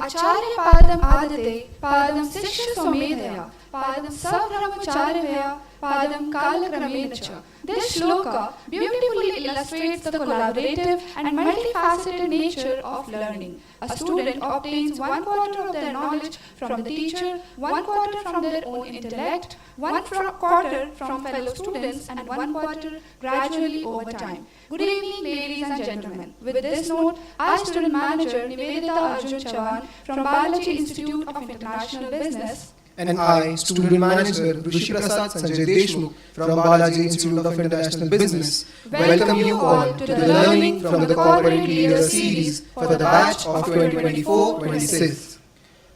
Acharya Padam Adate, Padam Sishya Somedaya, Padam Sabramacharya, Padam Kalakramenacha. This shloka beautifully illustrates the collaborative and multifaceted nature of learning. A student obtains 1/4 of their knowledge from the teacher, 1/4 from their own intellect, 1/4 from fellow students, and 1/4 gradually over time. Good evening, ladies and gentlemen. With this note, I, student manager Nivedita Arjun Chavan from Balaji Institute of International Business, and I, student manager Rishi Prasad Sanjay Deshmukh from Balaji Institute of International Business, welcome you all to the Learning from the Corporate Leader series for the batch of 2024-26.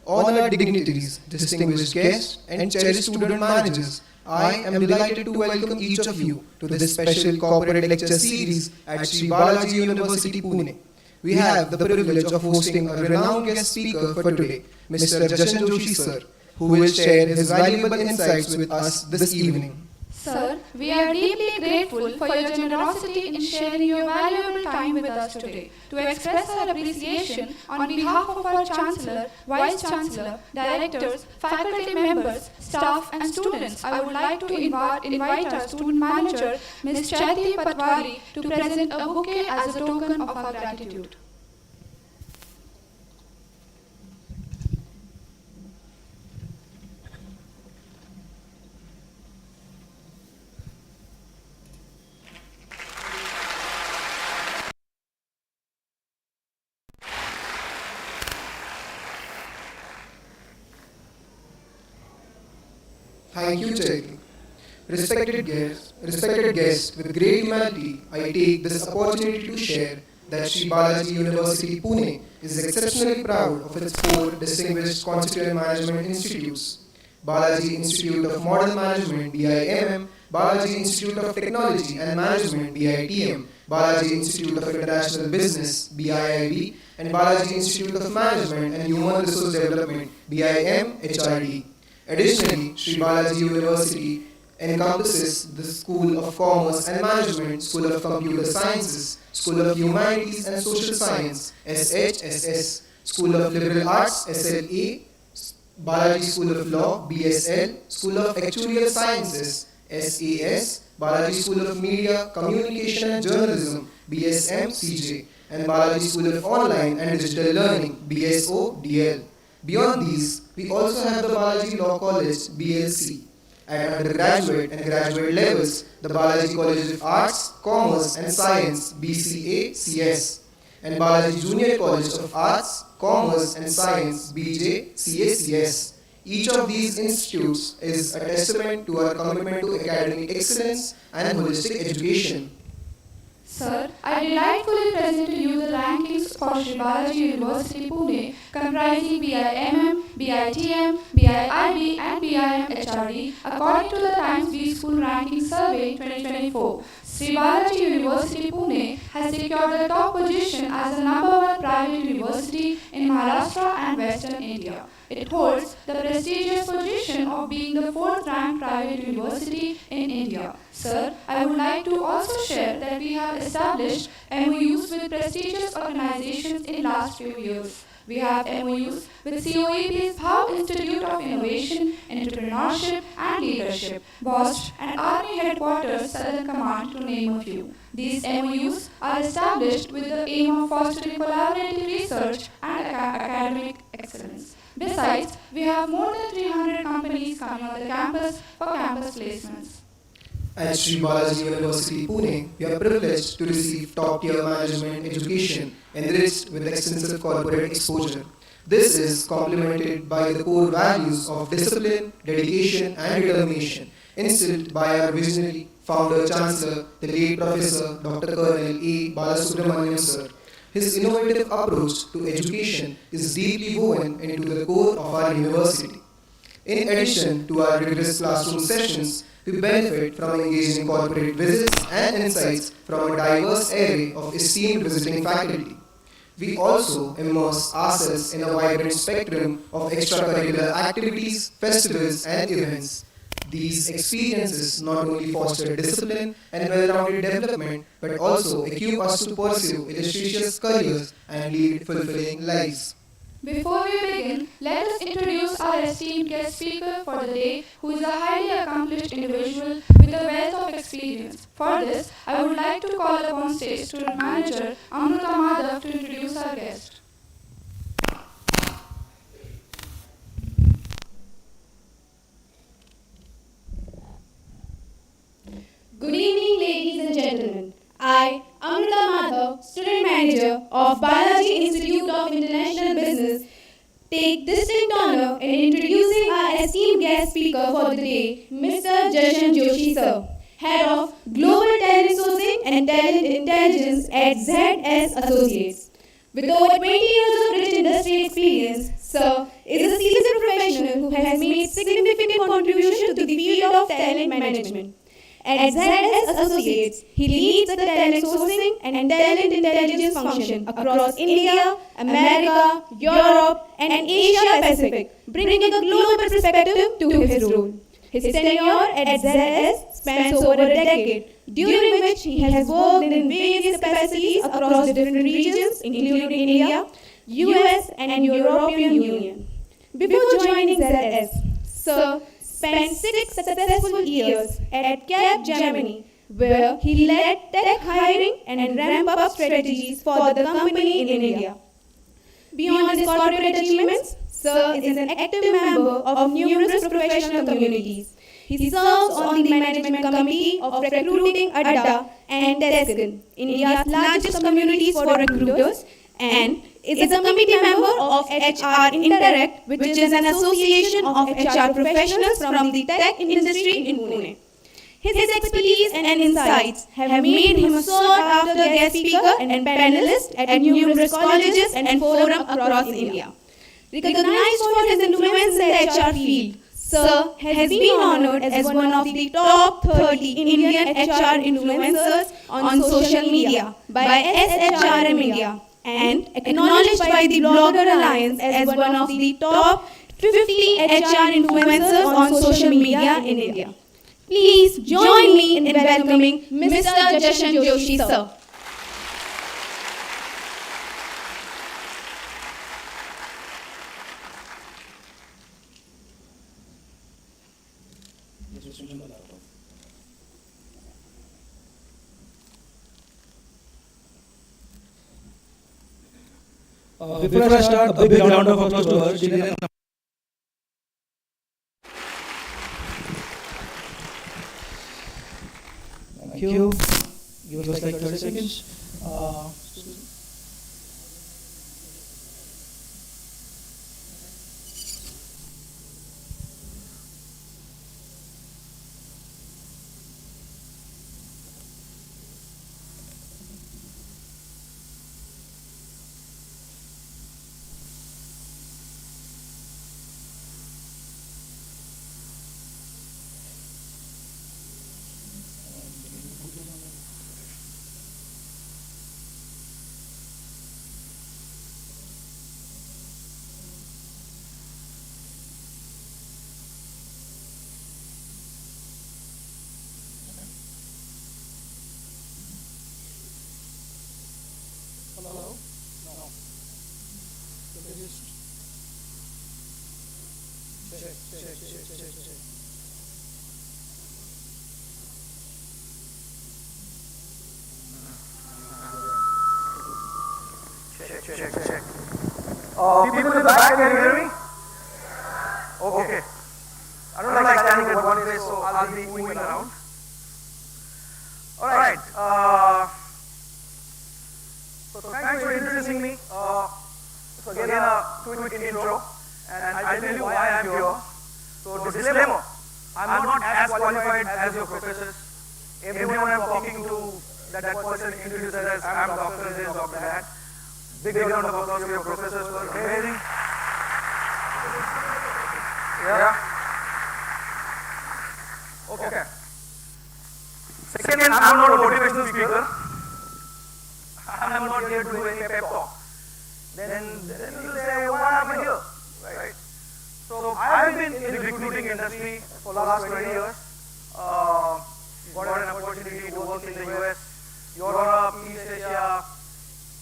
Honored dignitaries, distinguished guests, and cherished student managers, I am delighted to welcome each of you to this special corporate lecture series at Sri Balaji University, Pune. We have the privilege of hosting a renowned guest speaker for today, Mr. Jashan Joshi sir, who will share his valuable insights with us this evening. Sir, we are deeply grateful for your generosity in sharing your valuable time with us today. To express our appreciation on behalf of our Chancellor, Vice Chancellor, Directors, faculty members, staff and students, I would like to invite our student manager, Ms. Chaiti Patwari, to present a bouquet as a token of our gratitude. Thank you, Chaiti. Respected guests, with great humility, I take this opportunity to share that Sri Balaji University, Pune is exceptionally proud of its 4 distinguished constituent management institutes: Balaji Institute of Model Management (BIMM), Balaji Institute of Technology and Management (BITM), Balaji Institute of International Business (BIIB), and Balaji Institute of Management and Human Resource Development (BIMHRD). Additionally, Sri Balaji University encompasses the School of Commerce and Management, School of Computer Sciences, School of Humanities and Social Science (SHSS), School of Liberal Arts (SLA), Balaji School of Law (BSL), School of Actuarial Sciences (SAS), Balaji School of Media, Communication and Journalism (BSM-CJ), and Balaji School of Online and Digital Learning (BSO-DL). Beyond these, we also have the Balaji Law College (BLC). At undergraduate and graduate levels, the Balaji College of Arts, Commerce and Science (BCA-CS), and Balaji Junior College of Arts, Commerce and Science (BJ-CA-CS). Each of these institutes is a testament to our commitment to academic excellence and holistic education. Sir, I delightfully present to you the rankings for Sri Balaji University, Pune, comprising BIMM, BITM, BIIB and BIMHRD according to the Times B School Ranking Survey 2024. Sri Balaji University, Pune has secured the top position as the #1 private university in Maharashtra and Western India. It holds the prestigious position of being the 4th ranked private university in India. Sir, I would like to also share that we have established MOUs with prestigious organizations in last few years. We have MOUs with COEP's BIIB Institute of Innovation, Entrepreneurship and Leadership, Bosch and Army Headquarters Southern Command, to name a few. These MOUs are established with the aim of fostering collaborative research and academic excellence. Besides, we have more than 300 companies coming on the campus for campus placements. At Sri Balaji University, Pune, we are privileged to receive top-tier management education enriched with extensive corporate exposure. This is complemented by the core values of discipline, dedication, and determination instilled by our visionary founder chancellor, the late Professor Dr. Colonel A. Balasubramanian sir. His innovative approach to education is deeply woven into the core of our university. In addition to our rigorous classroom sessions, we benefit from engaging corporate visits and insights from a diverse array of esteemed visiting faculty. We also immerse ourselves in a vibrant spectrum of extracurricular activities, festivals, and events. These experiences not only foster discipline and well-rounded development, but also equip us to pursue illustrious careers and lead fulfilling lives. Before we begin, let us introduce our esteemed guest speaker for the day, who is a highly accomplished individual with a wealth of experience. For this, I would like to call upon stage student manager Amruta Madhav to introduce our guest. Good evening, ladies and gentlemen. I, Amrita Madhav, Student Manager of Balaji Institute of International Business, take distinct honor in introducing our esteemed guest speaker for the day, Mr. Jashan Joshi, sir, Head of Global Talent Sourcing and Talent Intelligence at ZS Associates. With over 20 years of rich industry experience, Sir is a seasoned professional who has made significant contribution to the field of talent management. At ZS Associates, he leads the talent sourcing and talent intelligence function across India, America, Europe, and Asia Pacific, bringing a global perspective to his role. His tenure at ZS spans over a decade, during which he has worked in various capacities across different regions, including India, US, and European Union. Before joining ZS, Sir spent 6 successful years at CAP Germany, where he led tech hiring and ramp-up strategies for the company in India. Beyond his corporate achievements, Sir is an active member of numerous professional communities. He serves on the management committee of Recruiting Adda and Teskin, India's largest communities for recruiters, and is a committee member of HR Interact, which is an association of HR professionals from the tech industry in Pune. His expertise and insights have made him a sought-after guest speaker and panelist at numerous colleges and forums across India. Recognized for his influence in the HR field, Sir has been honored as one of the top 30 Indian HR influencers on social media by SHRM India and acknowledged by the Blogger Alliance as one of the top 50 HR influencers on social media in India. Please join me in welcoming Mr. Jashan Joshi, sir. Before I start, a big round of applause to her. She did an Thank you. Give us like 30 seconds. Hello? No. Check. Check. People in the back, can you hear me? Okay. I don't like standing at one place, so I'll be moving around. Alright. So thanks for introducing me. So again, a quick intro, and I'll tell you why I'm here. So disclaimer, I'm not as qualified as your professors. Everyone I'm talking to, that person introduces as I'm Dr. This, Dr. That. Big round of applause for your professors who are amazing. Yeah. Okay. Second, I'm not a motivational speaker. I'm not here to do any pep talk. Then you'll say, what happened here? Right? So I've been in the recruiting industry for the last 20 years. Got an opportunity to work in the US, Europe, East Asia,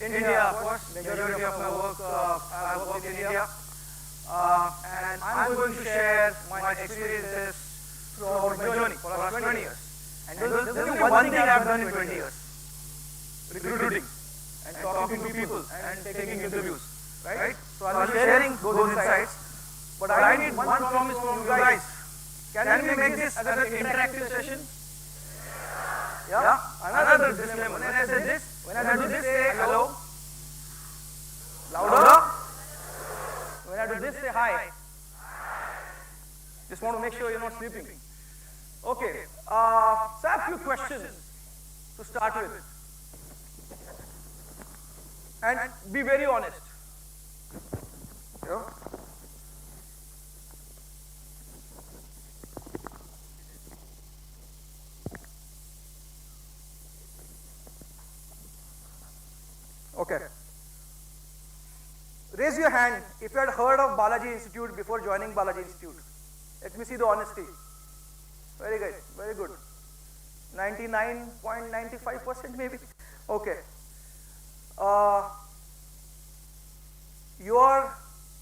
India, of course. Majority of my work, I work in India. And I'm going to share my experiences throughout my journey for the last 20 years. And there's only one thing I've done in 20 years. Recruiting and talking to people and taking interviews. Right? So I'll be sharing those insights. But I need one promise from you guys. Can we make this as an interactive session? Yeah? Another disclaimer. When I say this, when I do this, say hello. Louder. When I do this, say hi. Just want to make sure you're not sleeping. Okay. So I have a few questions to start with. And be very honest. Yeah? Okay. Raise your hand if you had heard of Balaji Institute before joining Balaji Institute. Let me see the honesty. Very good, very good. 99.95% maybe. Okay. You are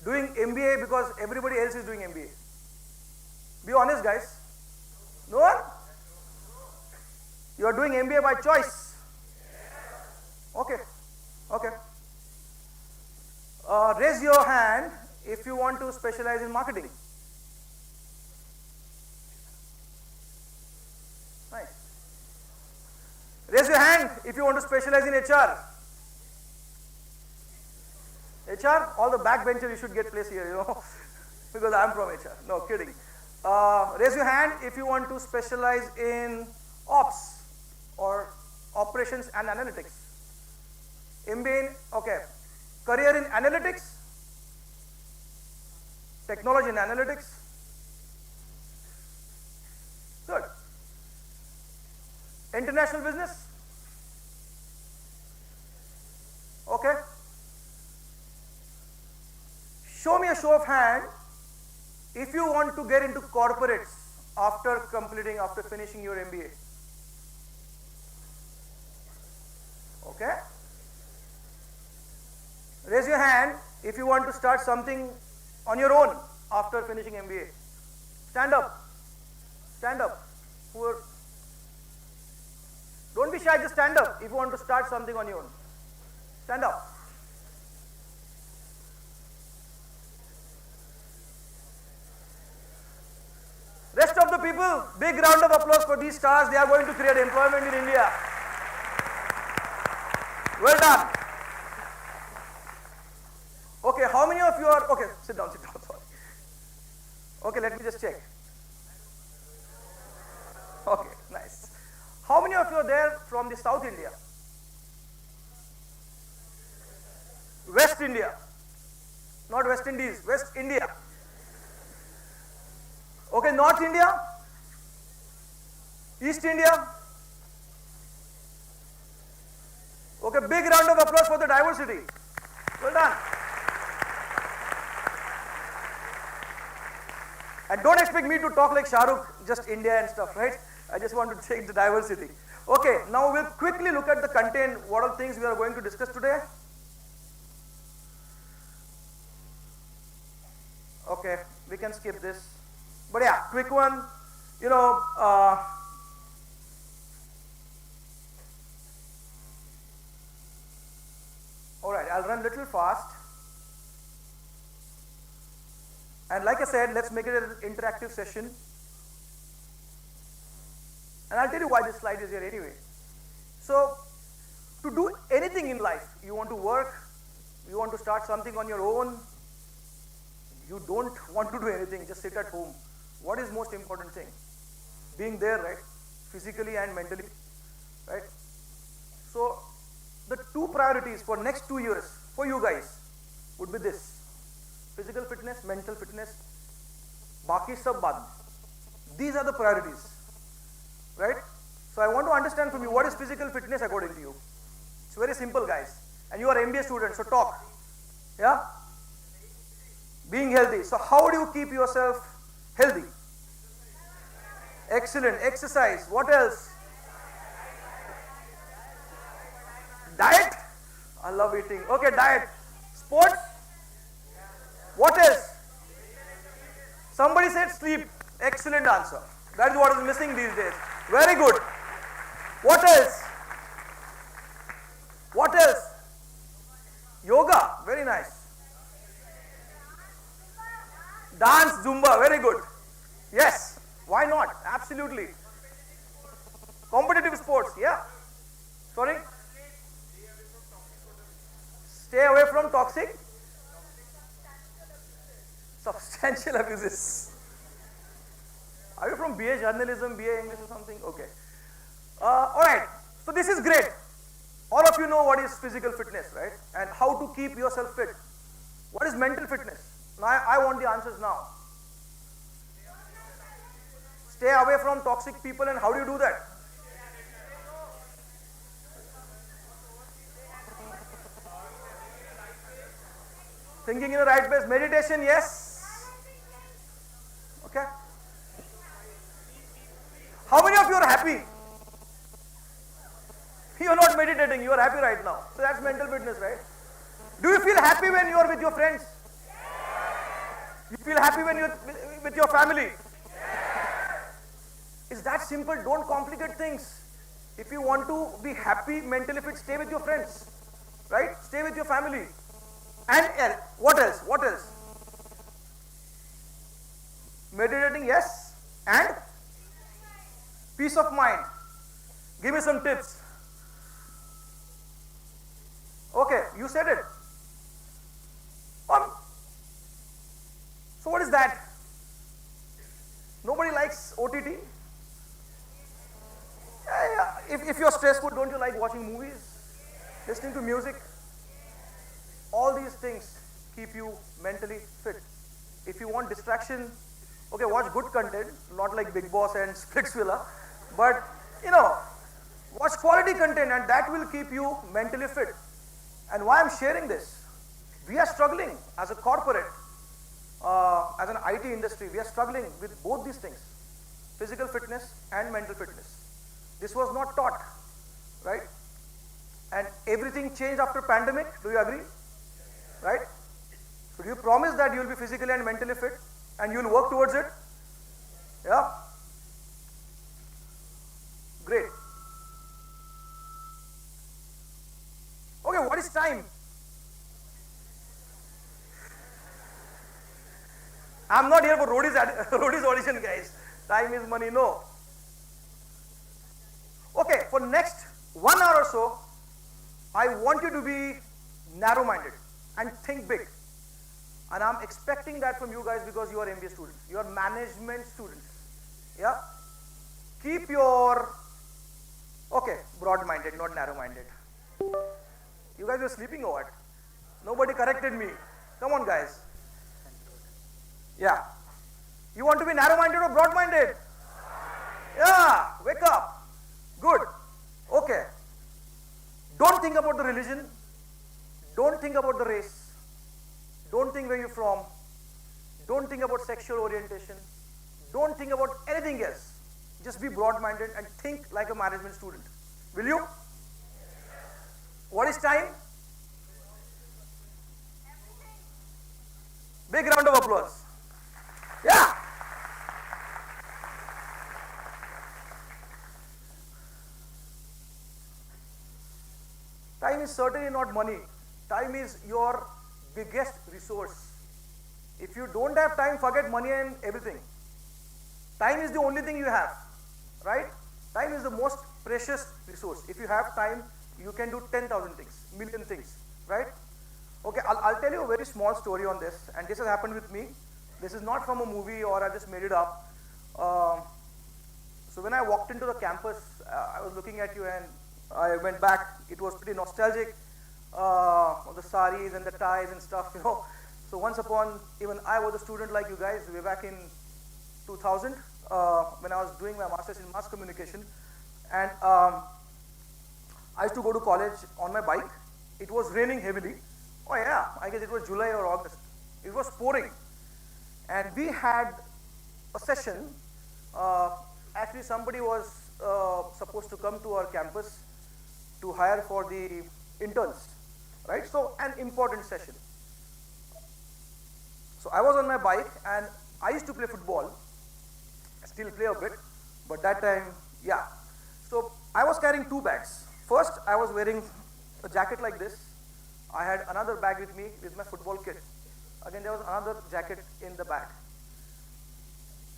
doing MBA because everybody else is doing MBA. Be honest, guys. No one? You are doing MBA by choice. Okay. Okay. Raise your hand if you want to specialize in marketing. Nice. Raise your hand if you want to specialize in HR. HR, all the backbenchers, you should get place here, you know, because I'm from HR. No, kidding. Raise your hand if you want to specialize in ops or operations and analytics. MBA, okay. Career in analytics, technology and analytics. Good. International business. Okay. Show me a show of hand if you want to get into corporates after finishing your MBA. Okay. Raise your hand if you want to start something on your own after finishing MBA. Stand up. Stand up. Don't be shy, just stand up if you want to start something on your own. Stand up. Rest of the people, big round of applause for these stars. They are going to create employment in India. Well done. Okay, how many of you are, okay, sit down, sorry. Okay, let me just check. Okay, nice. How many of you are there from the South India? West India. Not West Indies, West India. Okay, North India? East India? Okay, big round of applause for the diversity. Well done. And don't expect me to talk like Shah Rukh, just India and stuff, right? I just want to take the diversity. Okay, now we'll quickly look at the content, what are things we are going to discuss today. Okay, we can skip this. But yeah, quick one, you know, alright, I'll run a little fast. And like I said, let's make it an interactive session. And I'll tell you why this slide is here anyway. So, to do anything in life, you want to work, you want to start something on your own, you don't want to do anything, just sit at home. What is most important thing? Being there, right? Physically and mentally, right? So, the two priorities for next 2 years for you guys would be this. Physical fitness, mental fitness, baki sab baad. These are the priorities, right? So I want to understand from you, what is physical fitness according to you? It's very simple, guys. And you are MBA students, so talk. Yeah? Being healthy. So how do you keep yourself healthy? Excellent. Exercise. What else? Diet? love eating. Okay, diet. Sports? What else? Somebody said sleep. Excellent answer. That is what is missing these days. Very good. What else? What else? Yoga. Very nice. Dance, Zumba. Very good. Yes. Why not? Absolutely. Competitive sports. Yeah. Sorry? Stay away from toxic? Substantial abuses. Are you from BA journalism, BA English or something? Okay. Alright. So this is great. All of you know what is physical fitness, right? And how to keep yourself fit. What is mental fitness? Now I want the answers now. Stay away from toxic people, and how do you do that? Thinking in the right place. Meditation, yes. Okay. How many of you are happy? You are not meditating, you are happy right now. So that's mental fitness, right? Do you feel happy when you are with your friends? You feel happy when you're with your family? It's that simple, don't complicate things. If you want to be happy, mentally fit, stay with your friends. Right? Stay with your family. And what else? What else? Meditating, yes. And peace of mind. Give me some tips. Okay, you said it. So what is that? Nobody likes OTT? Yeah. If you're stressful, don't you like watching movies? Listening to music? All these things keep you mentally fit. If you want distraction, okay, watch good content, not like Big Boss and Splitsvilla, but watch quality content, and that will keep you mentally fit. And why I'm sharing this? We are struggling as a corporate, as an IT industry, we are struggling with both these things, physical fitness and mental fitness. This was not taught, right? And everything changed after pandemic, do you agree? Right? So do you promise that you will be physically and mentally fit and you will work towards it? Yeah? Great. Okay, what is time? I'm not here for roadies audition, guys. Time is money, no. Okay, for next 1 hour or so, I want you to be narrow-minded and think big. And I'm expecting that from you guys because you are MBA students. You are management students. Yeah? Keep your, okay, broad-minded, not narrow-minded. You guys were sleeping or what? Nobody corrected me. Come on, guys. Yeah. You want to be narrow-minded or broad-minded? Yeah. Wake up. Good. Okay. Don't think about the religion. Don't think about the race. Don't think where you're from. Don't think about sexual orientation. Don't think about anything else. Just be broad-minded and think like a management student. Will you? What is time? Big round of applause. Yeah. Time is certainly not money. Time is your biggest resource. If you don't have time, forget money and everything. Time is the only thing you have, right? Time is the most precious resource. If you have time, you can do 10,000 things, million things, right? Okay, I'll tell you a very small story on this, and this has happened with me. This is not from a movie or I just made it up. So when I walked into the campus, I was looking at you and I went back. It was pretty nostalgic, of the saris and the ties and stuff, So once upon, even I was a student like you guys, way back in 2000, when I was doing my master's in mass communication. And I used to go to college on my bike. It was raining heavily. Oh yeah, I guess it was July or August. It was pouring. And we had a session. Actually, somebody was supposed to come to our campus to hire for the interns. right? So an important session. So I was on my bike and I used to play football. I still play a bit, but that time, yeah. So I was carrying two bags. First, I was wearing a jacket like this. I had another bag with me with my football kit. Again, there was another jacket in the bag.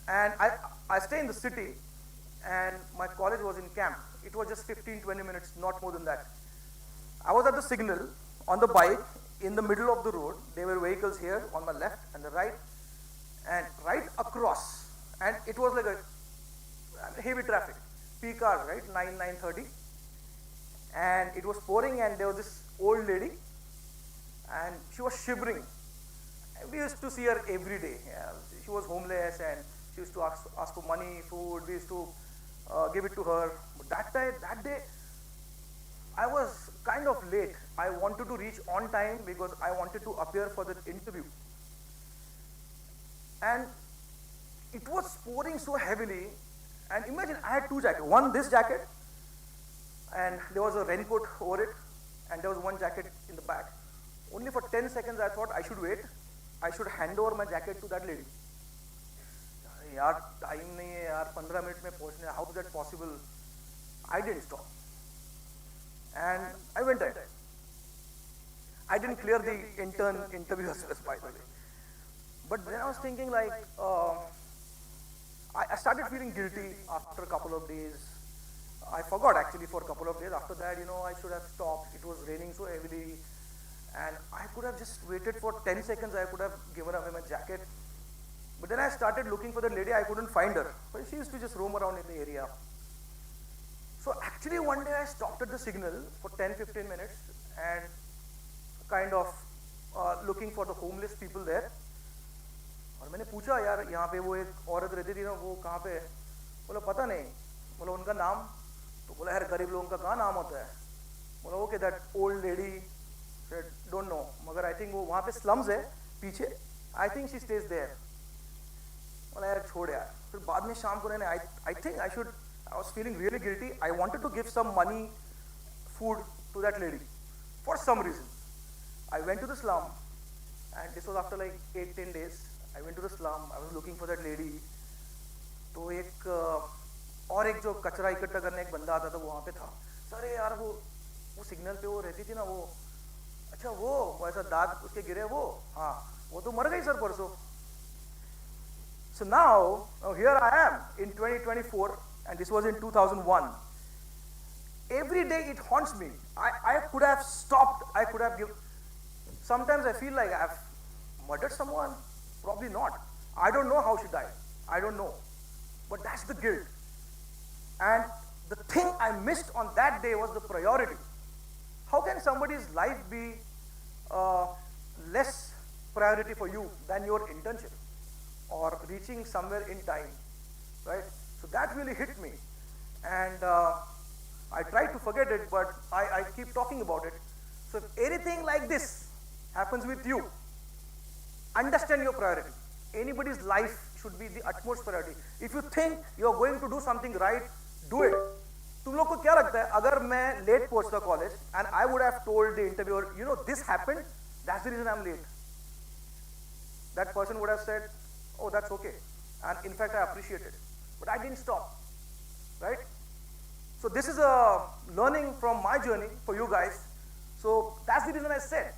And I stay in the city, and my college was in camp. It was just 15-20 minutes, not more than that. I was at the signal on the bike in the middle of the road. There were vehicles here on my left and the right, and right across. And it was like a heavy traffic, peak hours, right, 9:30. And it was pouring, and there was this old lady, and she was shivering. We used to see her every day. Yeah, she was homeless, and she used to ask for money, food. We used to give it to her. But that day, I was kind of late. I wanted to reach on time because I wanted to appear for the interview. And it was pouring so heavily. And imagine I had two jackets. One, this jacket, and there was a raincoat over it, and there was one jacket in the back. Only for 10 seconds I thought I should wait. I should hand over my jacket to that lady. यार time नहीं है यार 15 minute में पहुंचने how is that possible? I didn't stop and I went ahead. I didn't clear the interview as well, by the way, but then I was thinking like I started feeling guilty after a couple of days. I forgot actually for a couple of days. After that, I should have stopped. It was raining so heavily, and I could have just waited for 10 seconds. I could have given away my jacket. But then I started looking for the lady. I couldn't find her. But she used to just roam around in the area. So actually one day I stopped at the signal for 10-15 minutes and kind of looking for the homeless people there. और मैंने पूछा यार यहाँ पे वो एक औरत रहती थी ना, वो कहाँ पे है? बोला पता नहीं. बोला उनका नाम? तो बोला यार गरीब लोगों का कहाँ नाम होता है? बोला okay that old lady don't know, मगर आई थिंक वो वहाँ पे स्लम्स है पीछे. I think she stays there. बोला यार छोड़ यार. फिर बाद में शाम को मैंने I think I was feeling really guilty. I wanted to give some money, food to that lady for some reason. I went to the slum and this was after like 8-10 days. I went to the slum. I was looking for that lady. तो एक और एक जो कचरा इकट्ठा करने एक बंदा आता था वो वहाँ पे था. सर यार वो सिग्नल पे वो रहती थी ना, वो अच्छा वो ऐसा दाग उसके गिरे, वो हाँ वो तो मर गई सर परसों. So now here I am in 2024, and this was in 2001. Every day it haunts me. I could have stopped. I could have given. Sometimes I feel like I have murdered someone. Probably not. I don't know how she died. I don't know. But that's the guilt. And the thing I missed on that day was the priority. How can somebody's life be less priority for you than your internship or reaching somewhere in time, right? So that really hit me, and I tried to forget it, but I keep talking about it. So if anything like this happens with you, understand your priority. Anybody's life should be the utmost priority. If you think you're going to do something right, do it. तुम लोग को क्या लगता है अगर मैं late पहुंचता college and I would have told the interviewer, this happened, that's the reason I'm late. That person would have said, oh, that's okay. And in fact, I appreciate it. But I didn't stop, right? So this is a learning from my journey for you guys. So that's the reason I said,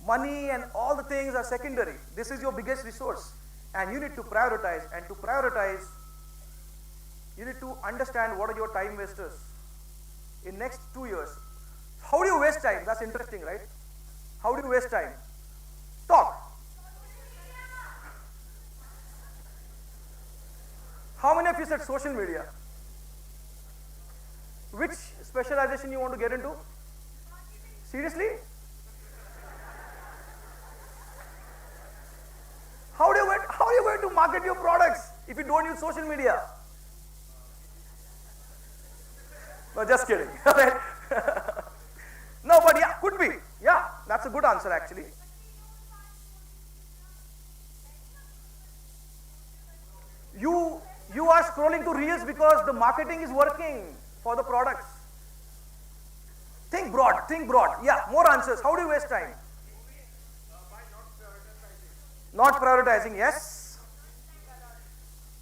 money and all the things are secondary. This is your biggest resource. And you need to prioritize. And to prioritize, you need to understand what are your time wasters in next 2 years. How do you waste time? That's interesting, right? How do you waste time? Talk. How many of you said social media? Which specialization you want to get into? Seriously? How are you going to market your products if you don't use social media? No, just kidding. No, but yeah, could be. Yeah, that's a good answer actually. You are scrolling to reels because the marketing is working for the products. Think broad, think broad. Yeah, more answers. How do you waste time? Not prioritizing, yes.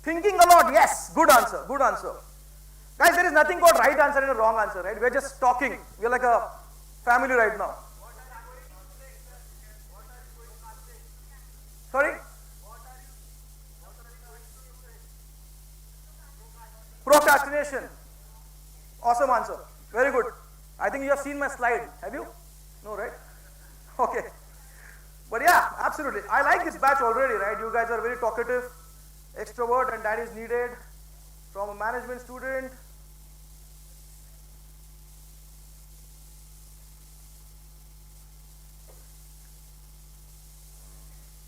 Thinking a lot, yes. Good answer, good answer. Guys, there is nothing called right answer and a wrong answer, right? We're just talking. We're like a family right now. Sorry? Procrastination. Awesome answer. Very good. I think you have seen my slide. Have you? No, right? Okay. But yeah, absolutely. I like this batch already, right? You guys are very talkative, extrovert, and that is needed from a management student.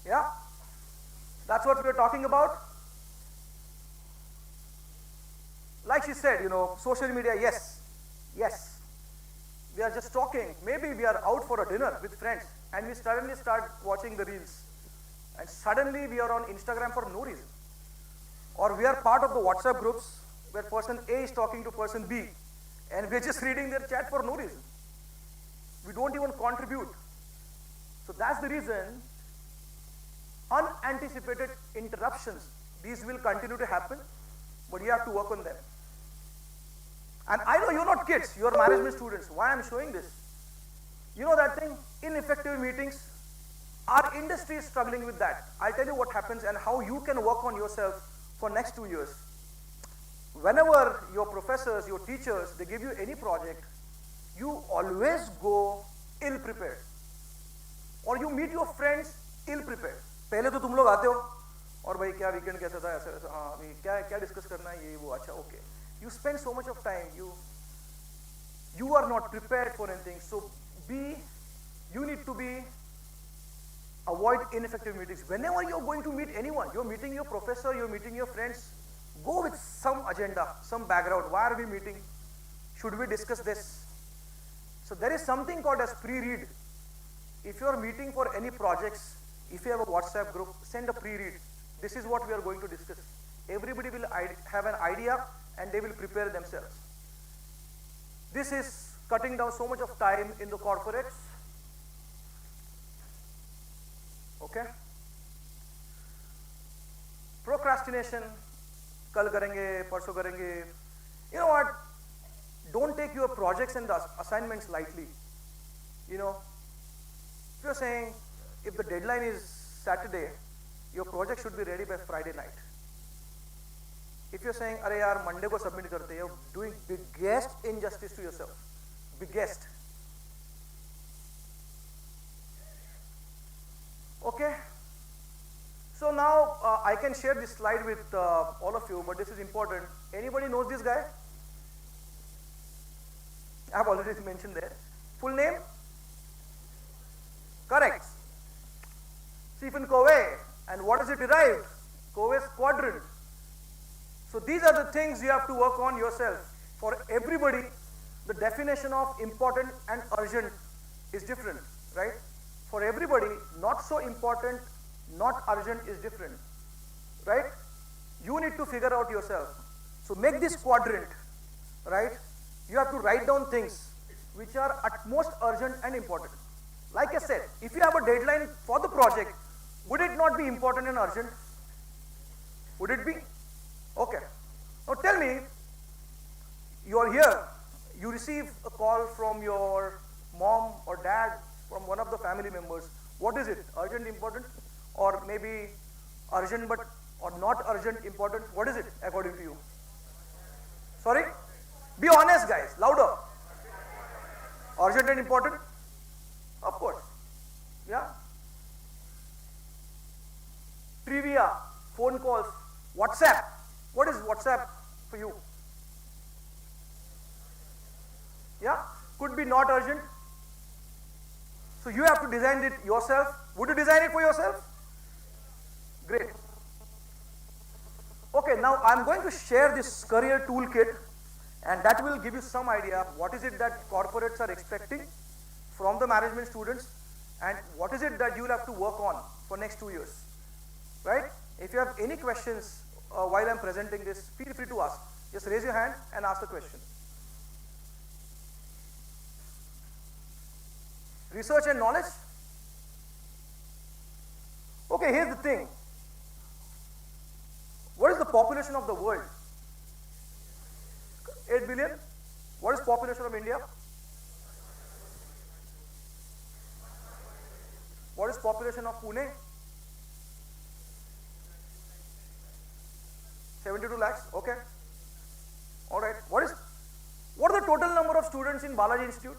Yeah? That's what we're talking about. Like she said, social media, yes. Yes. We are just talking. Maybe we are out for a dinner with friends and we suddenly start watching the reels. And suddenly we are on Instagram for no reason. Or we are part of the WhatsApp groups where person A is talking to person B and we're just reading their chat for no reason. We don't even contribute. So that's the reason unanticipated interruptions, these will continue to happen, but you have to work on them. And I know you're not kids, you're management students. Why I'm showing this? You know that thing, ineffective meetings, our industry is struggling with that. I'll tell you what happens and how you can work on yourself for next 2 years. Whenever your professors, your teachers, they give you any project, you always go ill-prepared. Or you meet your friends ill-prepared. पहले तो तुम लोग आते हो और भाई क्या weekend कैसा था ऐसा ऐसा हाँ अभी क्या क्या डिस्कस करना है ये वो अच्छा okay you spend so much of time you are not prepared for anything, so you need to be avoid ineffective meetings. Whenever you're going to meet anyone, you're meeting your professor, you're meeting your friends, go with some agenda, some background. Why are we meeting? Should we discuss this? So there is something called as pre-read. If you're meeting for any projects, if you have a WhatsApp group, send a pre-read. This is what we are going to discuss. Everybody will have an idea and they will prepare themselves. This is cutting down so much of time in the corporates. Okay? Procrastination, kal karenge, parso karenge. You know what? Don't take your projects and the assignments lightly. If you're saying, if the deadline is Saturday, your project should be ready by Friday night. If you're saying, "Arey yaar, Monday ko submit karte," you're doing biggest injustice to yourself. Biggest. Okay. So now I can share this slide with all of you, but this is important. Anybody knows this guy? I've already mentioned there. Full name? Correct. Stephen Covey. And what is it derived? Covey's quadrant. So these are the things you have to work on yourself. For everybody, the definition of important and urgent is different, right? For everybody, not so important, not urgent is different, right? You need to figure out yourself. So make this quadrant, right? You have to write down things which are at most urgent and important. Like I said, if you have a deadline for the project, would it not be important and urgent? Would it be? Okay. Now tell me, you are here, you receive a call from your mom or dad, from one of the family members. What is it? Urgent, important? Or maybe urgent but or not urgent, important? What is it according to you? Sorry? Be honest, guys. Louder. Urgent and important? Of course. Yeah. Trivia, phone calls, WhatsApp. What is WhatsApp for you? Yeah? Could be not urgent. So you have to design it yourself. Would you design it for yourself? Great. Okay, now I'm going to share this career toolkit, and that will give you some idea what is it that corporates are expecting from the management students and what is it that you will have to work on for next 2 years. Right? If you have any questions while I'm presenting this, feel free to ask. Just raise your hand and ask the question. Research and knowledge? Okay, here's the thing. What is the population of the world? 8 billion. What is population of India? What is population of Pune? 72 lakhs. Okay. All right. What is the total number of students in Balaji Institute?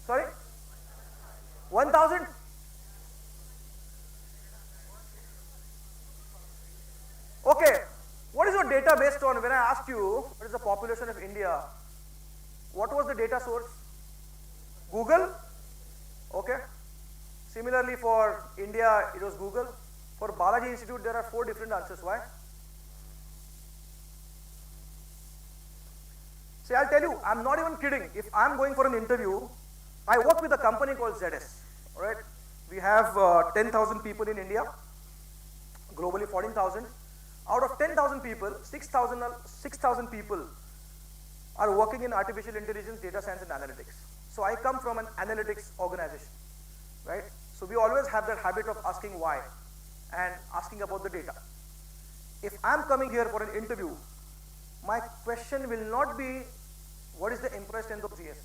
Sorry? 1,000? Okay. What is your data based on? When I asked you what is the population of India, what was the data source? Google? Okay. Similarly for India, it was Google. For Balaji Institute, there are 4 different answers. Why? See, I'll tell you, I'm not even kidding. If I'm going for an interview, I work with a company called ZS. Alright? We have 10,000 people in India, globally 14,000. Out of 10,000 people, 6,000 people are working in artificial intelligence, data science and analytics. So I come from an analytics organization, right? So we always have that habit of asking why and asking about the data. If I'm coming here for an interview, my question will not be what is the employee strength of GS.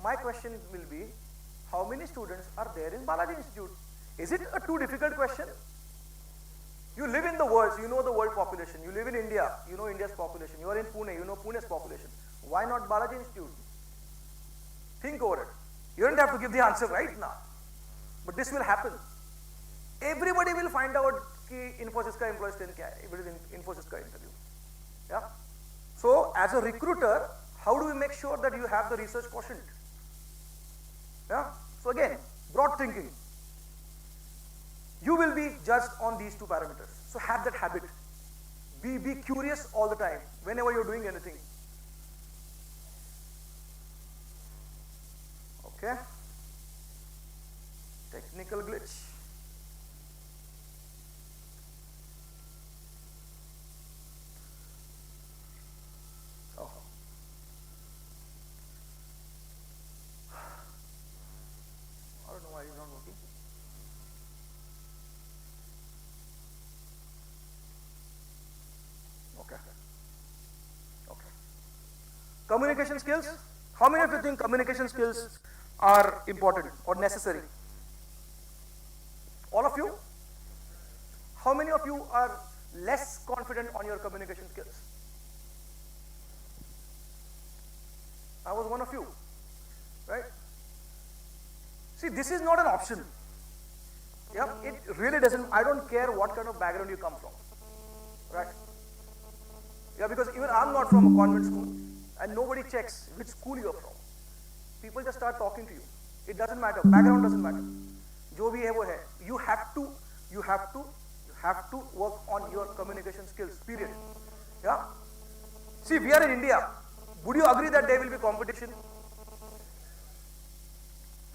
My question will be how many students are there in Balaji Institute? Is it a too difficult question? You live in the world, so you know the world population. You live in India, you know India's population. You are in Pune, you know Pune's population. Why not Balaji Institute? Think over it. You don't have to give the answer right now. But this will happen. Everybody will find out कि Infosys का employee strength क्या है. If it is Infosys का interview. Yeah. So as a recruiter, how do we make sure that you have the research quotient? Yeah. So again, broad thinking. You will be judged on these 2 parameters. So have that habit. Be curious all the time, whenever you're doing anything. Okay. Technical glitch. Oh. I don't know why it's not working. Okay. Okay. Communication skills. How many of you think communication skills are important or necessary? All of you? How many of you are less confident on your communication skills? I was one of you, right? See, this is not an option. Yeah, it really doesn't, I don't care what kind of background you come from, right? Yeah, because even I'm not from a convent school and nobody checks which school you're from. People just start talking to you. It doesn't matter, background doesn't matter. जो भी है वो है. You have to work on your communication skills, period. Yeah? See, we are in India. Would you agree that there will be competition?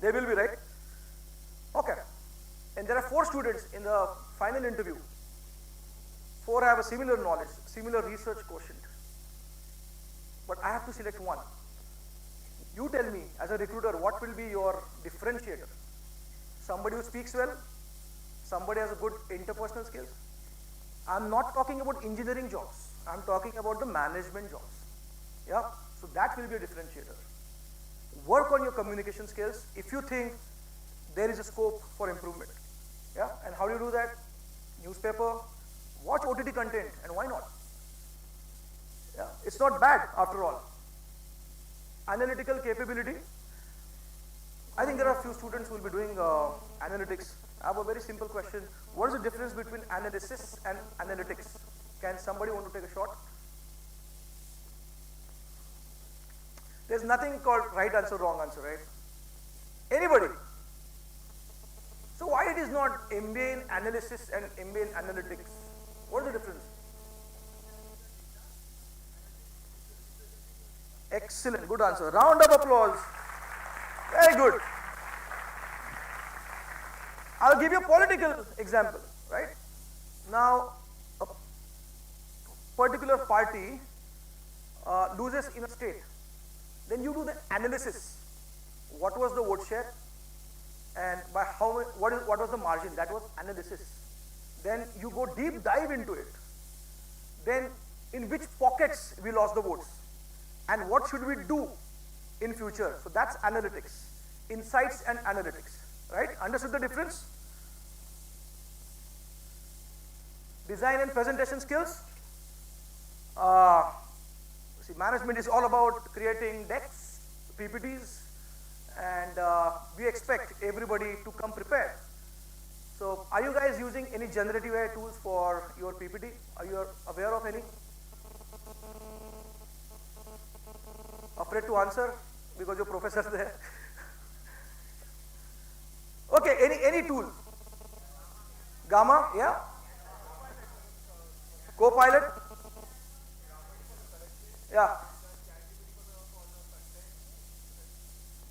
There will be, right? Okay. And there are 4 students in the final interview. 4 have a similar knowledge, similar research quotient. But I have to select 1. You tell me, as a recruiter, what will be your differentiator? Somebody who speaks well? Somebody has a good interpersonal skills? I'm not talking about engineering jobs. I'm talking about the management jobs. Yeah? So that will be a differentiator. Work on your communication skills if you think there is a scope for improvement. Yeah? And how do you do that? Newspaper, watch OTT content, and why not? Yeah? It's not bad after all. Analytical capability. I think there are a few students who will be doing analytics. I have a very simple question. What is the difference between analysis and analytics? Can somebody want to take a shot? There's nothing called right answer, wrong answer, right? Anybody? So why it is not MBA in analysis and MBA in analytics? What is the difference? Excellent, good answer. Round of applause. Very good. I'll give you a political example, right? Now, a particular party loses in a state. Then you do the analysis. what was the vote share, and by how much, what was the margin. That was analysis. Then you go deep dive into it. Then in which pockets we lost the votes, and what should we do in future. So that's analytics, insights and analytics, right? Understood the difference? Design and presentation skills. See, management is all about creating decks, PPTs, and we expect everybody to come prepared. So are you guys using any generative AI tools for your PPT? Are you aware of any? Afraid to answer because your professor's there. Okay, any tool? Gamma, yeah? Copilot? Yeah.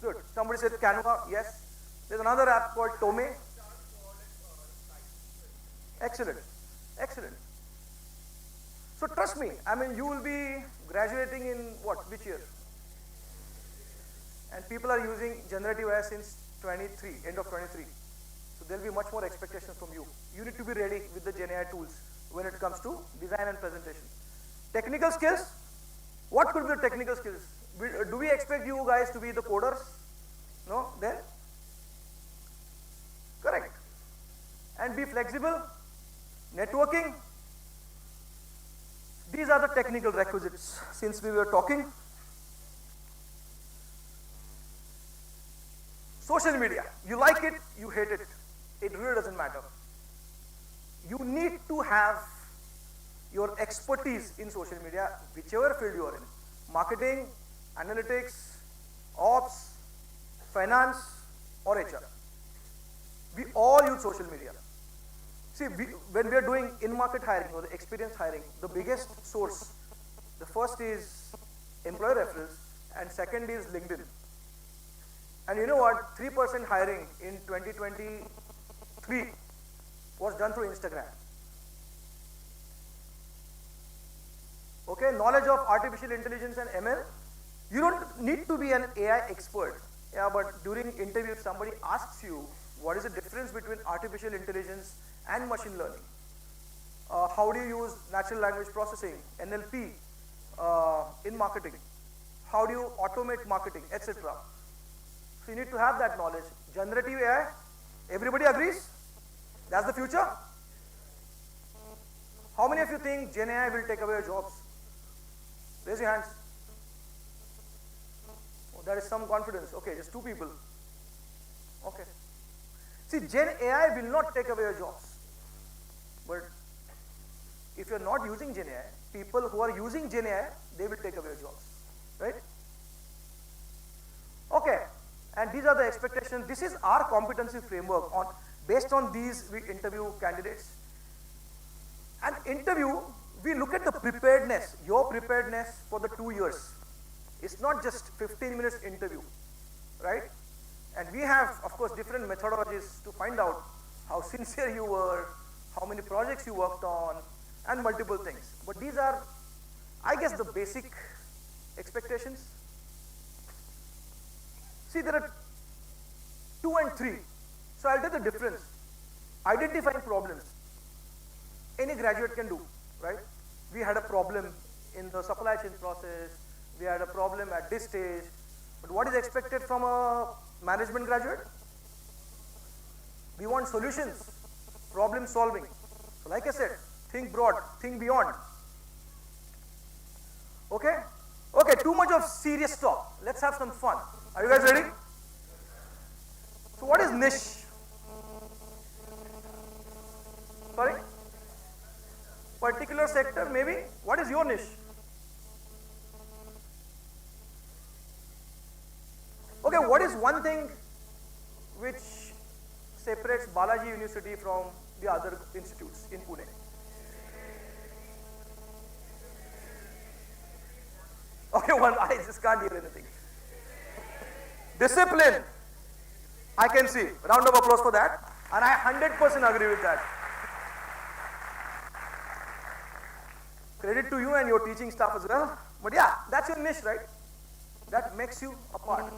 Good. Somebody said Canva, yes. There's another app called Tome. Excellent, excellent. So trust me, I mean, you will be graduating in what, which year? And people are using generative AI since 23, end of 23. So there'll be much more expectations from you. You need to be ready with the Gen AI tools when it comes to design and presentation. Technical skills, what could be the technical skills? Do we expect you guys to be the coders? No, then? Correct. And be flexible. Networking, these are the technical requisites since we were talking. Social media, you like it, you hate it, it really doesn't matter. You need to have your expertise in social media, whichever field you are in. Marketing, analytics, ops, finance, or HR. We all use social media. See, when we are doing in-market hiring or the experience hiring, the biggest source, the first is employer referrals and second is LinkedIn. And you know what? 3% hiring in 2023 was done through Instagram. Okay, knowledge of artificial intelligence and ML. You don't need to be an AI expert. Yeah, but during interview, if somebody asks you, what is the difference between artificial intelligence and machine learning? How do you use natural language processing, NLP, in marketing? How do you automate marketing, etc.? So you need to have that knowledge. Generative AI, everybody agrees? That's the future? How many of you think Gen AI will take away your jobs? Raise your hands. Oh, there is some confidence. Okay, just 2 people. Okay. See, Gen AI will not take away your jobs. But if you're not using Gen AI, people who are using Gen AI, they will take away your jobs. Right? Okay. And these are the expectations. This is our competency framework. Based on these, we interview candidates. And interview, we look at the preparedness, your preparedness for the 2 years. It's not just 15 minutes interview, right? And we have, of course, different methodologies to find out how sincere you were, how many projects you worked on, and multiple things. But these are, I guess, the basic expectations. See, there are 2 and 3. So I'll tell the difference. Identifying problems. Any graduate can do, right? We had a problem in the supply chain process. We had a problem at this stage. But what is expected from a management graduate? We want solutions, problem solving. So like I said, think broad, think beyond. Okay? Okay, too much of serious talk. Let's have some fun. Are you guys ready? So what is niche? Sorry? Particular sector, maybe? What is your niche? Okay, what is one thing which separates Balaji University from the other institutes in Pune? Okay, I just can't hear anything. Discipline. I can see. Round of applause for that. And I 100% agree with that. Credit to you and your teaching staff as well. But yeah, that's your niche, right? That makes you apart.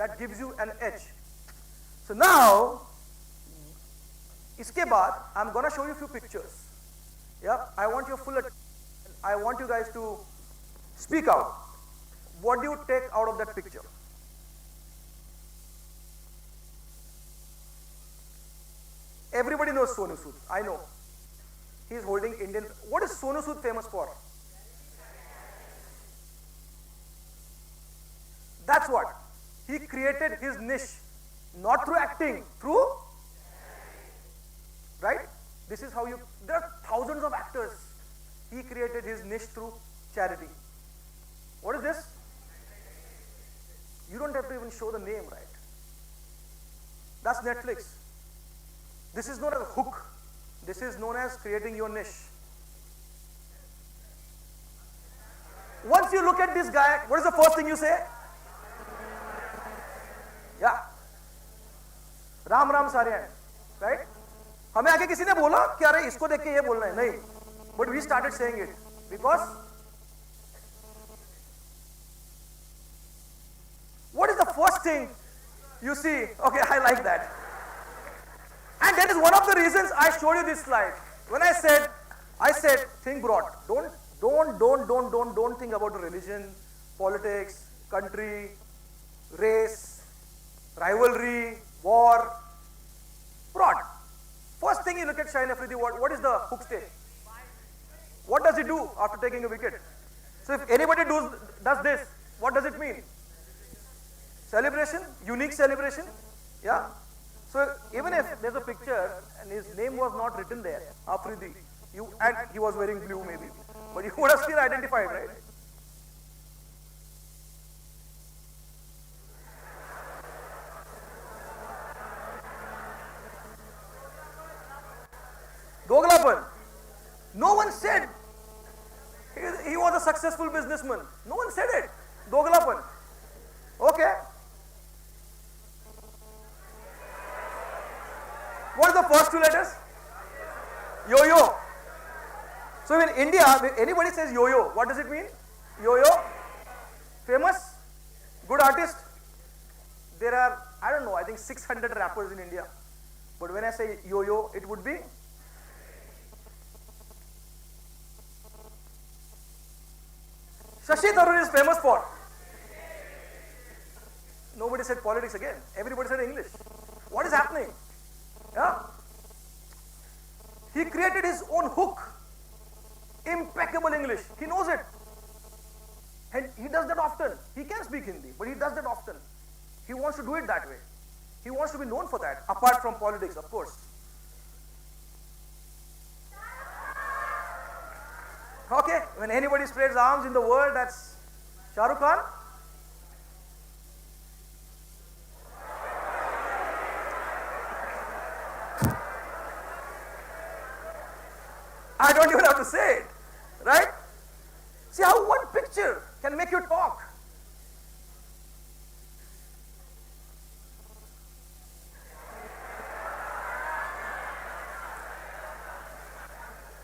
That gives you an edge. So now, iske baad, I'm gonna show you a few pictures. Yeah, I want your full attention. I want you guys to speak out. What do you take out of that picture? Everybody knows Sonu Sood. I know. He's holding Indian. What is Sonu Sood famous for? That's what. He created his niche. Not through acting, through. Right? This is how you. There are thousands of actors. He created his niche through charity. What is this? You don't have to even show the name, right? That's Netflix. This is known as a hook. This is known as creating your niche. Once you look at this guy, what is the first thing you say? Yeah. Ram Ram सारे हैं, right? हमें आगे किसी ने बोला कि अरे इसको देख के ये बोलना है, नहीं. But we started saying it because what is the first thing you see? Okay, I like that. And that is one of the reasons I showed you this slide. When I said, think broad. Don't think about religion, politics, country, race, rivalry, war. Broad. First thing you look at Shaheen Afridi, what is the hook stage? What does he do after taking a wicket? So if anybody does this, what does it mean? Celebration, unique celebration. Yeah. So even if there's a picture and his name was not written there, Afridi, and he was wearing blue maybe, but you would have still identified, right? Doglapan. No one said he was a successful businessman. No one said it. Doglapan. Okay. What are the first two letters? Yo-yo. So in India, when anybody says yo-yo, what does it mean? Yo-yo? Famous? Good artist? There are, I don't know, I think 600 rappers in India. But when I say yo-yo, it would be? Shashi Tharoor is famous for? Nobody said politics again. Everybody said English. What is happening? Yeah? He created his own hook. Impeccable English. He knows it. And he does that often. He can speak Hindi, but he does that often. He wants to do it that way. He wants to be known for that, apart from politics, of course. Okay, when anybody spreads arms in the world, that's Shah Rukh Khan. I don't even have to say it, right? See how one picture can make you talk.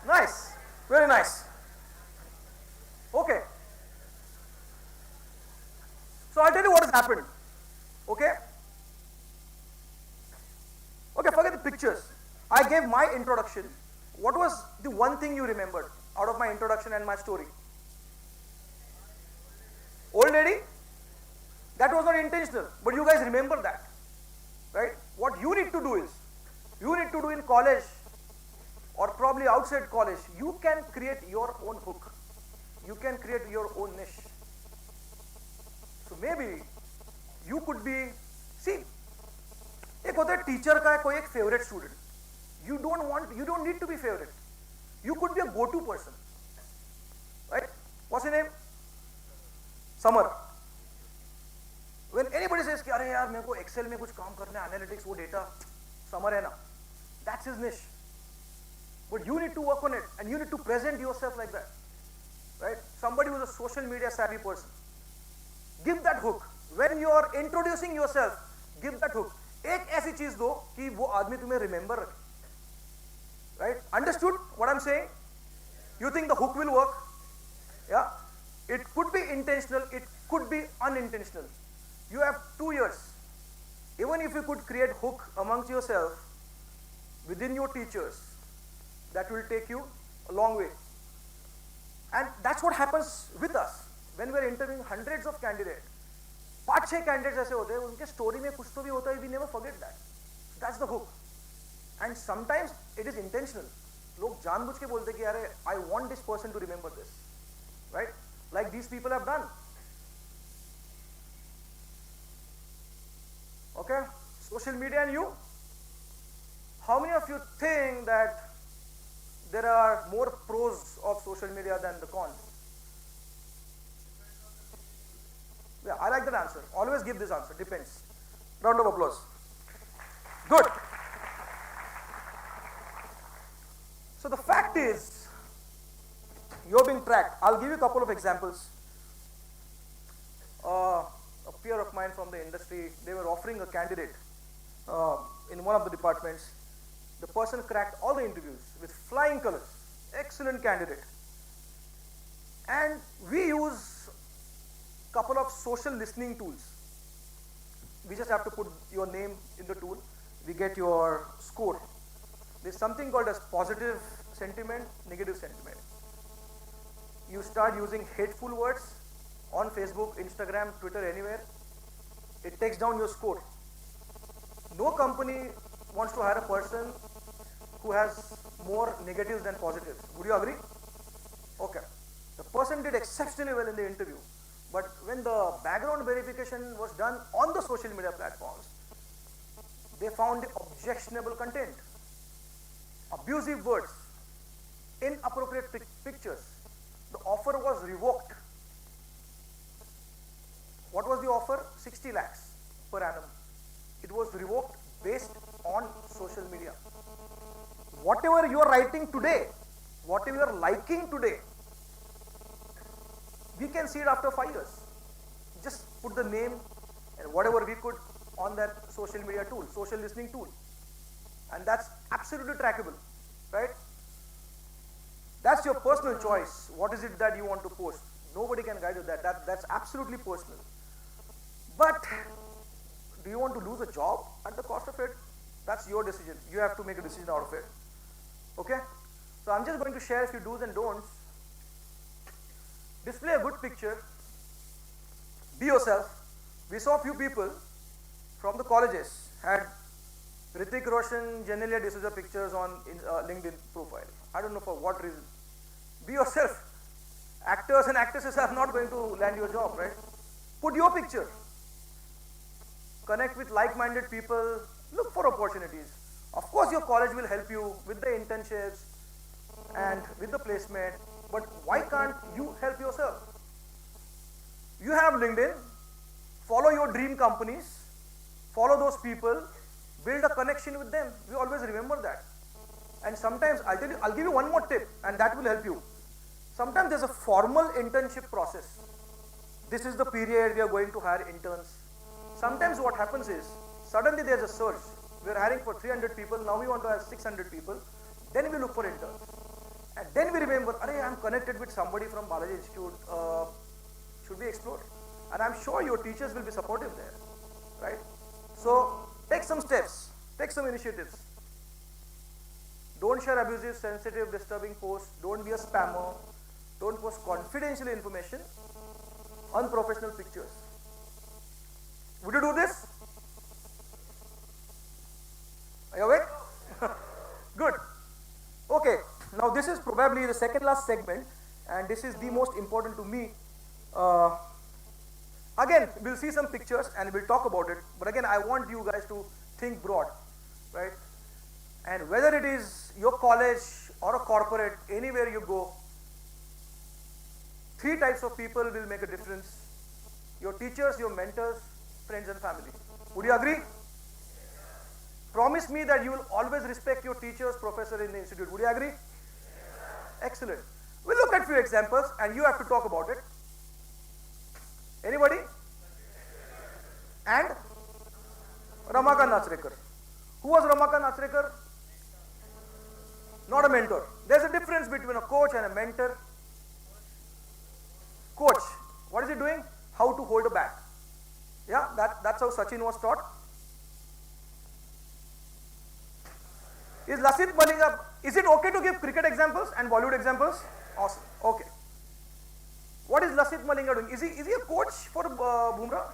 Nice, very nice. Okay. So I'll tell you what has happened. Okay? Okay, forget the pictures. I gave my introduction. What was the one thing you remembered out of my introduction and my story? Old lady? That was not intentional, but you guys remember that, right? What you need to do is, you need to do in college or probably outside college, you can create your own hook. You can create your own niche. So maybe you could be, see, एक होता है teacher का कोई एक favourite student. You don't need to be favorite. You could be a go-to person, right? What's your name? Summer. When anybody says कि अरे यार मेरे को Excel में कुछ काम करना है, analytics वो data, Summer है ना, that's his niche. But you need to work on it, and you need to present yourself like that, right? Somebody who's a social media savvy person. Give that hook. When you are introducing yourself, give that hook. एक ऐसी चीज दो कि वो आदमी तुम्हें remember रखे. Right? Understood what I'm saying? You think the hook will work? Yeah? It could be intentional, it could be unintentional. You have 2 years. Even if you could create hook amongst yourself, within your teachers, that will take you a long way. And that's what happens with us when we're interviewing hundreds of candidates. 5-6 candidates ऐसे होते हैं, उनके story में कुछ तो भी होता है, we never forget that. That's the hook. And sometimes it is intentional. लोग जानबूझ के बोलते कि अरे I want this person to remember this, right? Like these people have done. Okay, social media and you. How many of you think that there are more pros of social media than the cons? Yeah, I like that answer. Always give this answer. Depends. Round of applause. Good. So the fact is, you're being tracked. I'll give you a couple of examples. A peer of mine from the industry, they were offering a candidate in one of the departments. The person cracked all the interviews with flying colors. Excellent candidate. And we use a couple of social listening tools. We just have to put your name in the tool. We get your score. There's something called as positive sentiment, negative sentiment. You start using hateful words on Facebook, Instagram, Twitter, anywhere. It takes down your score. No company wants to hire a person who has more negatives than positives. Would you agree? Okay. The person did exceptionally well in the interview, but when the background verification was done on the social media platforms, they found objectionable content, abusive words, inappropriate pictures. The offer was revoked. What was the offer? 60 lakhs per annum. It was revoked based on social media. Whatever you are writing today, whatever you are liking today, we can see it after 5 years. Just put the name and whatever we could on that social media tool, social listening tool. And that's absolutely trackable, right? That's your personal choice. What is it that you want to post? Nobody can guide you that. That's absolutely personal. But do you want to lose a job at the cost of it? That's your decision. You have to make a decision out of it. Okay? So I'm just going to share a few do's and don'ts. Display a good picture. Be yourself. We saw a few people from the colleges had Hrithik Roshan, Genelia D'Souza pictures on LinkedIn profile. I don't know for what reason. Be yourself. Actors and actresses are not going to land your job, right? Put your picture. Connect with like-minded people. Look for opportunities. Of course, your college will help you with the internships and with the placement, but why can't you help yourself? You have LinkedIn. Follow your dream companies. Follow those people. Build a connection with them. We always remember that. And sometimes, I'll give you one more tip, and that will help you. Sometimes there's a formal internship process. This is the period we are going to hire interns. Sometimes what happens is, suddenly there's a surge. We're hiring for 300 people, now we want to hire 600 people. Then we look for interns. And then we remember, I'm connected with somebody from Balaji Institute. Should we explore? And I'm sure your teachers will be supportive there, right? So take some steps, take some initiatives. Don't share abusive, sensitive, disturbing posts. Don't be a spammer. Don't post confidential information, unprofessional pictures. Would you do this? Are you awake? Good. Okay. Now this is probably the second last segment, and this is the most important to me. Again, we'll see some pictures and we'll talk about it. But again, I want you guys to think broad, right? And whether it is your college or a corporate, anywhere you go, 3 types of people will make a difference. Your teachers, your mentors, friends and family. Would you agree? Promise me that you will always respect your teachers, professor in the institute. Would you agree? Excellent. We'll look at few examples and you have to talk about it. Anybody? And Ramakant Nachrekar. Who was Ramakant Nachrekar? Not a mentor. There's a difference between a coach and a mentor. Coach, what is he doing? How to hold a bat. Yeah, that's how Sachin was taught. Is Lasith Malinga, is it okay to give cricket examples and Bollywood examples? Awesome. Okay. What is Lasith Malinga doing? Is he a coach for Bumrah?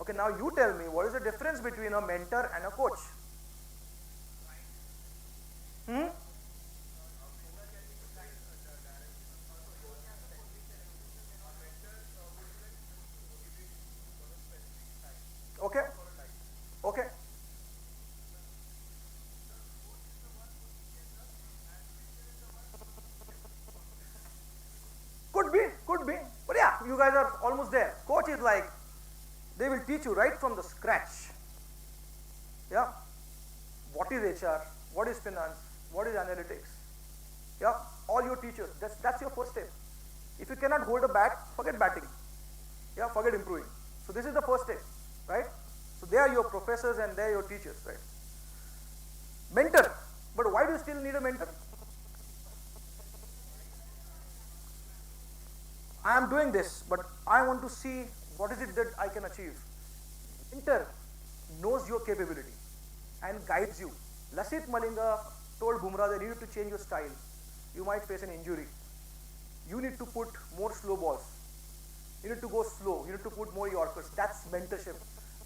Okay, now you tell me, what is the difference between a mentor and a coach? Okay. Okay. Could be. But yeah, you guys are almost there. Coach is like, they will teach you right from the scratch. Yeah. What is HR? What is finance? What is analytics? Yeah. All your teachers. That's your first step. If you cannot hold a bat, forget batting. Yeah. Forget improving. So this is the first step, right? So they are your professors and they are your teachers, right? Mentor. But why do you still need a mentor? I am doing this, but I want to see what is it that I can achieve. Mentor knows your capability and guides you. Lasith Malinga told Bumrah that you need to change your style. You might face an injury. You need to put more slow balls. You need to go slow. You need to put more Yorkers. That's mentorship.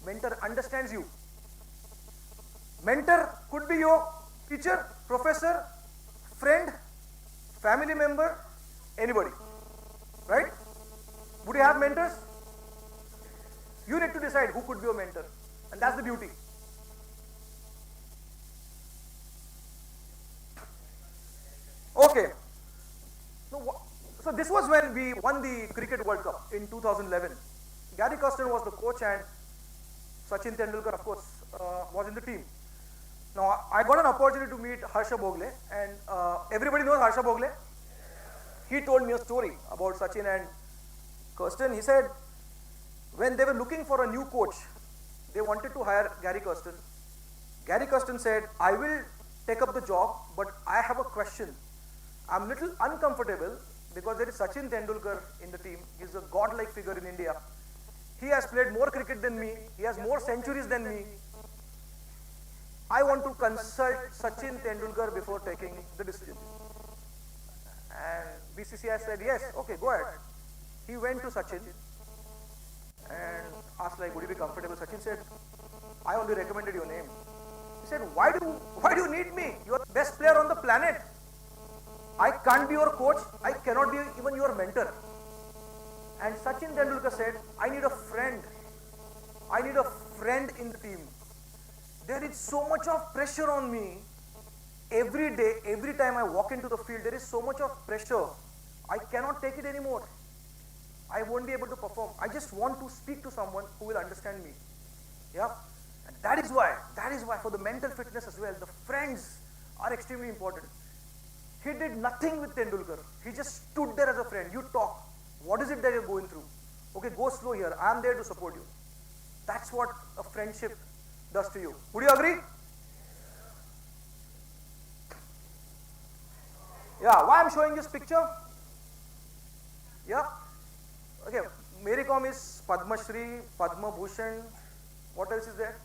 Mentor understands you. Mentor could be your teacher, professor, friend, family member, anybody. Right? Would you have mentors? You need to decide who could be your mentor. And that's the beauty. Okay. So this was when we won the Cricket World Cup in 2011. Gary Kirsten was the coach and Sachin Tendulkar, of course, was in the team. Now, I got an opportunity to meet Harsha Bhogle, and everybody knows Harsha Bhogle. He told me a story about Sachin and Kirsten. He said, when they were looking for a new coach, they wanted to hire Gary Kirsten. Gary Kirsten said, I will take up the job, but I have a question. I'm a little uncomfortable because there is Sachin Tendulkar in the team. He's a godlike figure in India. He has played more cricket than me. He has more centuries than me. I want to consult Sachin Tendulkar before taking the decision. And BCCI said, yes, okay, go ahead. He went to Sachin and asked, like, would you be comfortable? Sachin said, I only recommended your name. He said, why do you need me? You are the best player on the planet. I can't be your coach. I cannot be even your mentor. And Sachin Tendulkar said, I need a friend. I need a friend in the team. There is so much of pressure on me. Every day, every time I walk into the field, there is so much of pressure. I cannot take it anymore. I won't be able to perform. I just want to speak to someone who will understand me. Yeah? And that is why for the mental fitness as well, the friends are extremely important. He did nothing with Tendulkar. He just stood there as a friend. You talk. What is it that you're going through? Okay, go slow here. I'm there to support you. That's what a friendship does to you. Would you agree? Yeah, why I'm showing this picture? Yeah. Okay, Mary Kom is Padma Shri, Padma Bhushan. What else is there?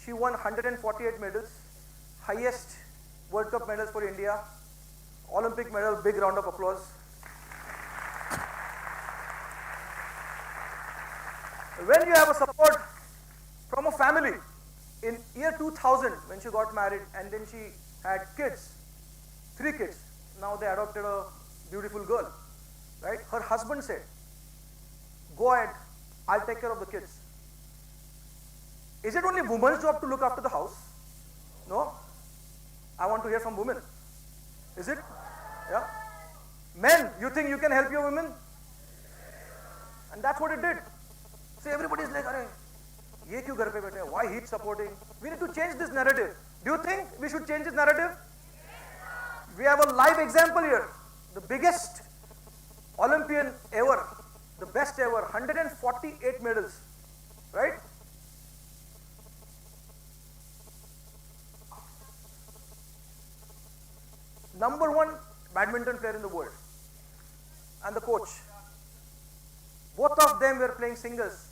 She won 148 medals, highest World Cup medals for India, Olympic medal, big round of applause. When you have a support from a family, in year 2000, when she got married and then she had kids, 3 kids, now they adopted a beautiful girl, right? Her husband said, go ahead, I'll take care of the kids. Is it only woman's job to look after the house? No. I want to hear from women. Is it? Yeah. Men, you think you can help your women? And that's what it did. So everybody is like, "Arey, ye kyun ghar pe baithe hai? Why he's supporting?" We need to change this narrative. Do you think we should change this narrative? We have a live example here. The biggest Olympian ever, the best ever, 148 medals, right? Number 1 badminton player in the world, and the coach. Both of them were playing singles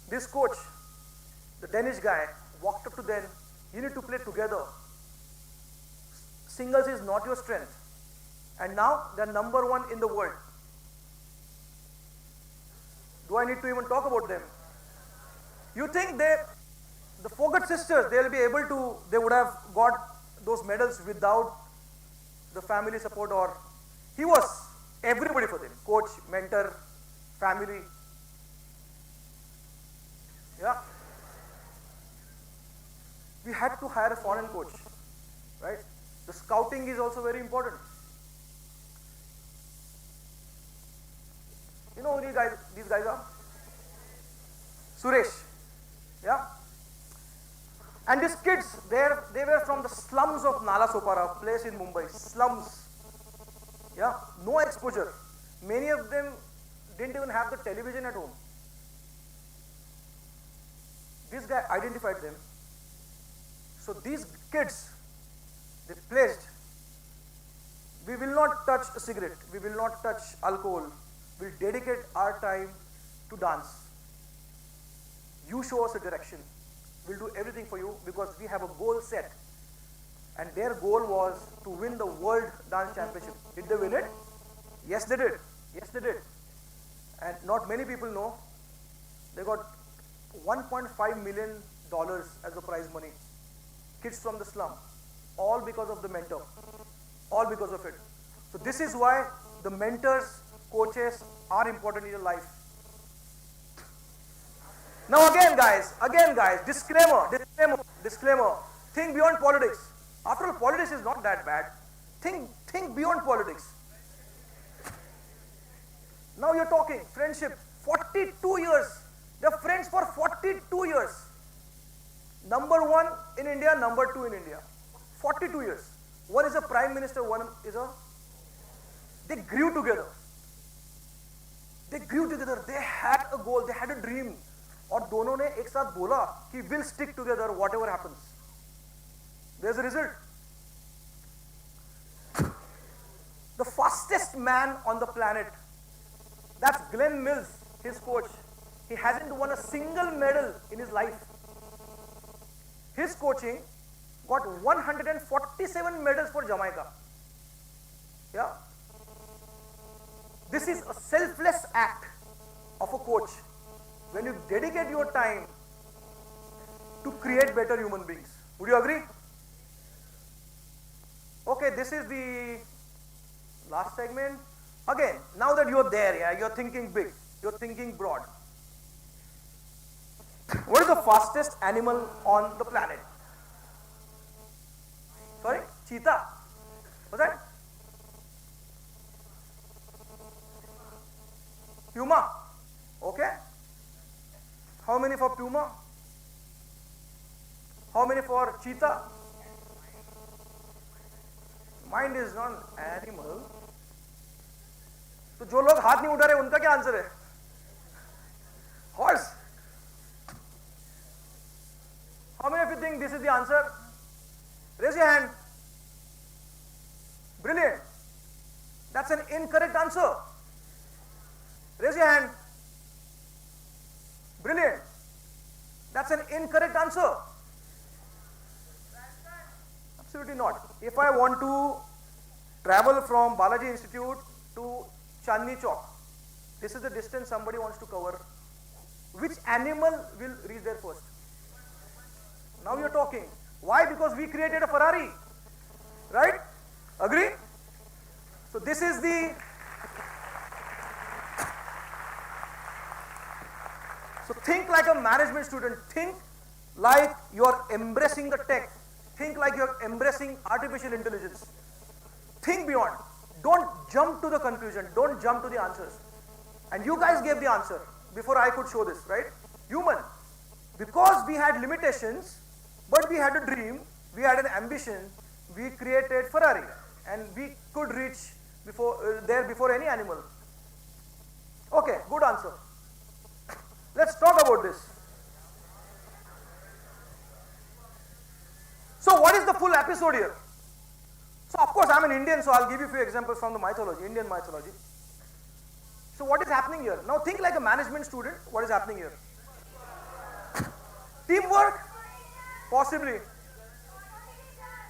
This coach, the Danish guy, walked up to them, you need to play together. Singles is not your strength. And now they're number one in the world. Do I need to even talk about them? You think the Fogart sisters, they'll be able to, they would have got those medals without the family support, or he was everybody for them, coach, mentor, family. Yeah. We had to hire a foreign coach, right? The scouting is also very important. You know who these guys are? Suresh. Yeah. And these kids, they were from the slums of Nalasopara, a place in Mumbai. Slums. Yeah. No exposure. Many of them didn't even have the television at home. This guy identified them. So these kids, they pledged, we will not touch a cigarette, we will not touch alcohol, we'll dedicate our time to dance. You show us a direction, we'll do everything for you because we have a goal set. And their goal was to win the World Dance Championship. Did they win it? Yes, they did. Yes, they did. And not many people know, they got $1.5 million as the prize money. Kids from the slum, all because of the mentor, all because of it. So this is why the mentors, coaches are important in your life. Now again guys, disclaimer, think beyond politics. After all, politics is not that bad. Think beyond politics. Now you're talking friendship, 42 years. They're friends for 42 years. Number one in India, number two in India. 42 years. One is a prime minister, one is a... They grew together. They had a goal, they had a dream. और दोनों ने एक साथ बोला कि we'll stick together whatever happens. There's a result. The fastest man on the planet, that's Glenn Mills, his coach. He hasn't won a single medal in his life. His coaching got 147 medals for Jamaica. Yeah. This is a selfless act of a coach. When you dedicate your time to create better human beings. Would you agree? Okay, this is the last segment. Again, now that you're there, yeah, you're thinking big, you're thinking broad. What is the fastest animal on the planet? Sorry? Cheetah. What's that? Puma. Okay. How many for Puma? How many for cheetah? Mind is not animal. तो जो लोग हाथ नहीं उठा रहे उनका क्या answer है? Horse. How many of you think this is the answer? Raise your hand. Brilliant. That's an incorrect answer. Raise your hand. Brilliant. That's an incorrect answer. Absolutely not. If I want to travel from Balaji Institute to Chandni Chowk, this is the distance somebody wants to cover. Which animal will reach there first? Now you're talking. Why? Because we created a Ferrari. Right? Agree? So this is the... So think like a management student. Think like you're embracing the tech. Think like you're embracing artificial intelligence. Think beyond. Don't jump to the conclusion. Don't jump to the answers. And you guys gave the answer before I could show this, right? Human. Because we had limitations, but we had a dream, we had an ambition, we created Ferrari. And we could reach before any animal. Okay, good answer. Let's talk about this. So what is the full episode here? So of course I'm an Indian, so I'll give you a few examples from the mythology, Indian mythology. So what is happening here? Now think like a management student, what is happening here? Teamwork? Possibly.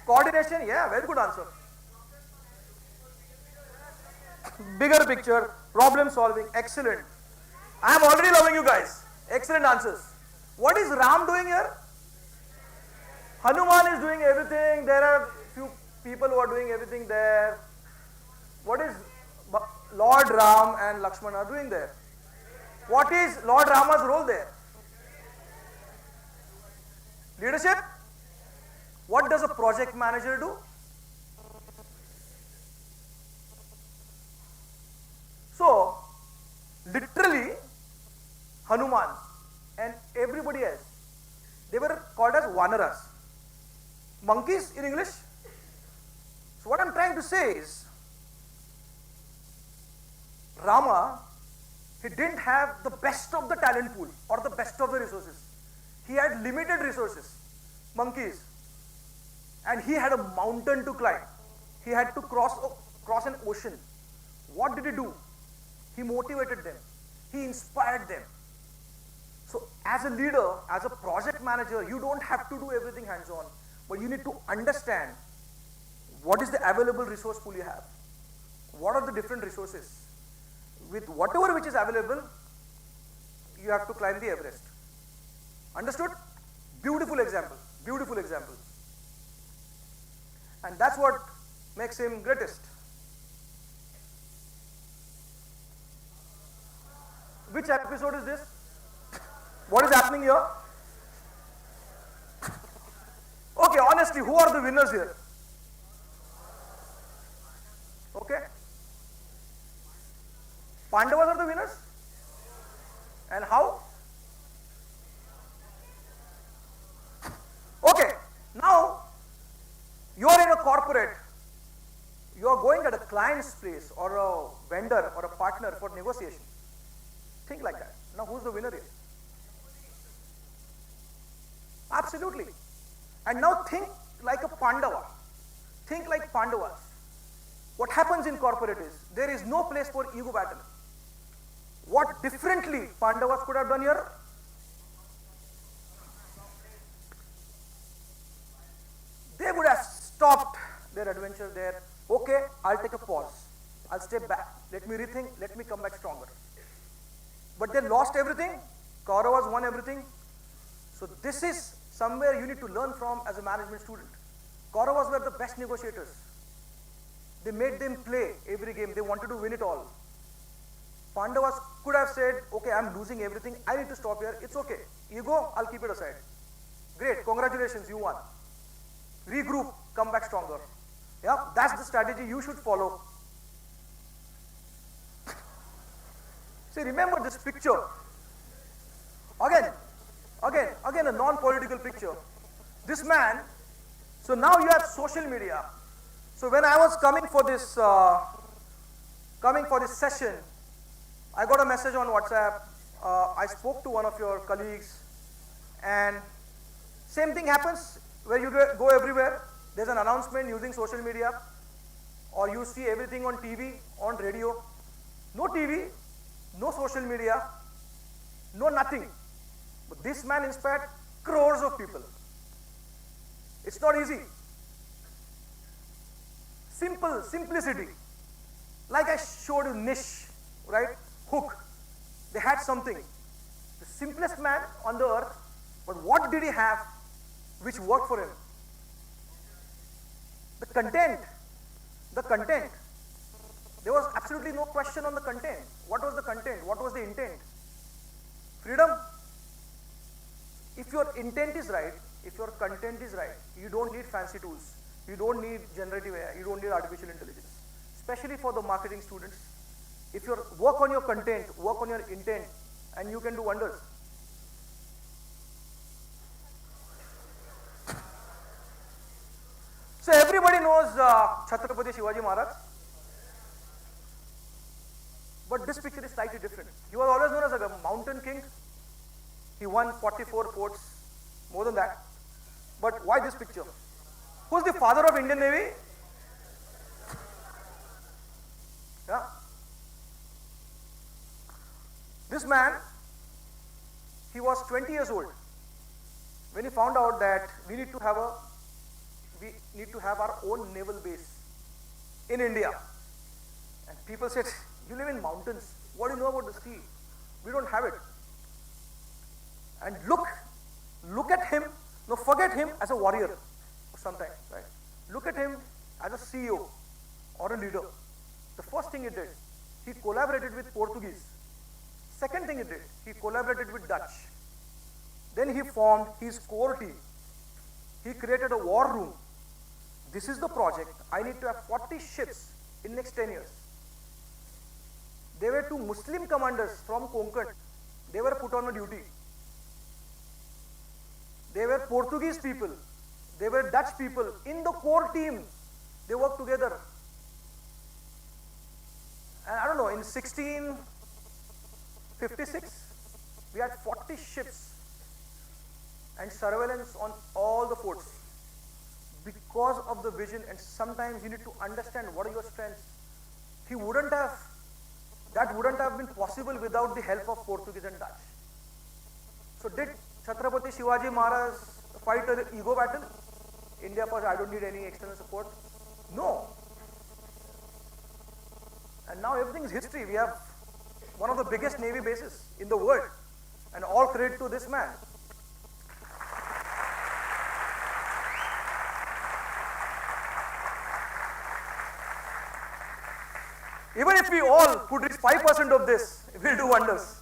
Coordination? Yeah, very good answer. Bigger picture, problem solving, excellent. I am already loving you guys. Excellent answers. What is Ram doing here? Hanuman is doing everything. There are few people who are doing everything there. What is Lord Ram and Lakshmana are doing there? What is Lord Rama's role there? Leadership? What does a project manager do? So, literally, Hanuman and everybody else, they were called as vanaras. Monkeys in English. So what I'm trying to say is, Rama, he didn't have the best of the talent pool or the best of the resources. He had limited resources, monkeys. And he had a mountain to climb. He had to cross an ocean. What did he do? He motivated them. He inspired them. So as a leader, as a project manager, you don't have to do everything hands-on, but you need to understand what is the available resource pool you have. What are the different resources? With whatever which is available, you have to climb the Everest. Understood? Beautiful example. Beautiful example. And that's what makes him greatest. Which episode is this? What is happening here? Okay, honestly, who are the winners here? Okay. Pandavas are the winners? And how? Okay, now you are in a corporate, you are going at a client's place or a vendor or a partner for negotiation. Think like that. Now who's the winner here? Absolutely. And now think like a Pandava. Think like Pandavas. What happens in corporate is, there is no place for ego battle. What differently Pandavas could have done here? They would have stopped their adventure there. Okay, I'll take a pause. I'll step back. Let me rethink. Let me come back stronger. But they lost everything. Kauravas won everything. So this is somewhere you need to learn from as a management student. Kauravas were the best negotiators. They made them play every game. They wanted to win it all. Pandavas could have said, okay, I'm losing everything. I need to stop here. It's okay. Ego, I'll keep it aside. Great. Congratulations, you won. Regroup, come back stronger. Yeah, that's the strategy you should follow. See, remember this picture. Again, a non-political picture. This man, so now you have social media. So when I was coming for this session, I got a message on WhatsApp. I spoke to one of your colleagues, and same thing happens where you go everywhere. There's an announcement using social media, or you see everything on TV, on radio. No TV, no social media, no nothing. But this man inspired crores of people. It's not easy. Simplicity. Like I showed you niche, right? Hook. They had something. The simplest man on the earth, but what did he have which worked for him? The content. There was absolutely no question on the content. What was the content? What was the intent? Freedom. If your intent is right, if your content is right, you don't need fancy tools. You don't need generative AI. You don't need artificial intelligence. Especially for the marketing students. If you work on your content, work on your intent, and you can do wonders. So everybody knows Chhatrapati Shivaji Maharaj. But this picture is slightly different. He was always known as a mountain king. He won 44 forts, more than that. But why this picture? Who's the father of Indian Navy? Yeah. This man, he was 20 years old. when he found out that we need to have our own naval base in India. And people said, you live in mountains, what do you know about the sea? We don't have it. And look at him, no, forget him as a warrior sometimes, right? Look at him as a CEO or a leader. The first thing he did, he collaborated with Portuguese. Second thing he did, he collaborated with Dutch. Then he formed his core team. He created a war room. This is the project. I need to have 40 ships in next 10 years. There were 2 Muslim commanders from Konkan. They were put on a duty. They were Portuguese people. They were Dutch people in the core team. They worked together. And I don't know, in 1656, we had 40 ships and surveillance on all the forts because of the vision. And sometimes you need to understand what are your strengths. That wouldn't have been possible without the help of Portuguese and Dutch. So did Chhatrapati Shivaji Maharaj fight an ego battle? India first, I don't need any external support. No. And now everything is history. We have one of the biggest navy bases in the world. And all credit to this man. Even if we all could reach 5% of this, it will do wonders.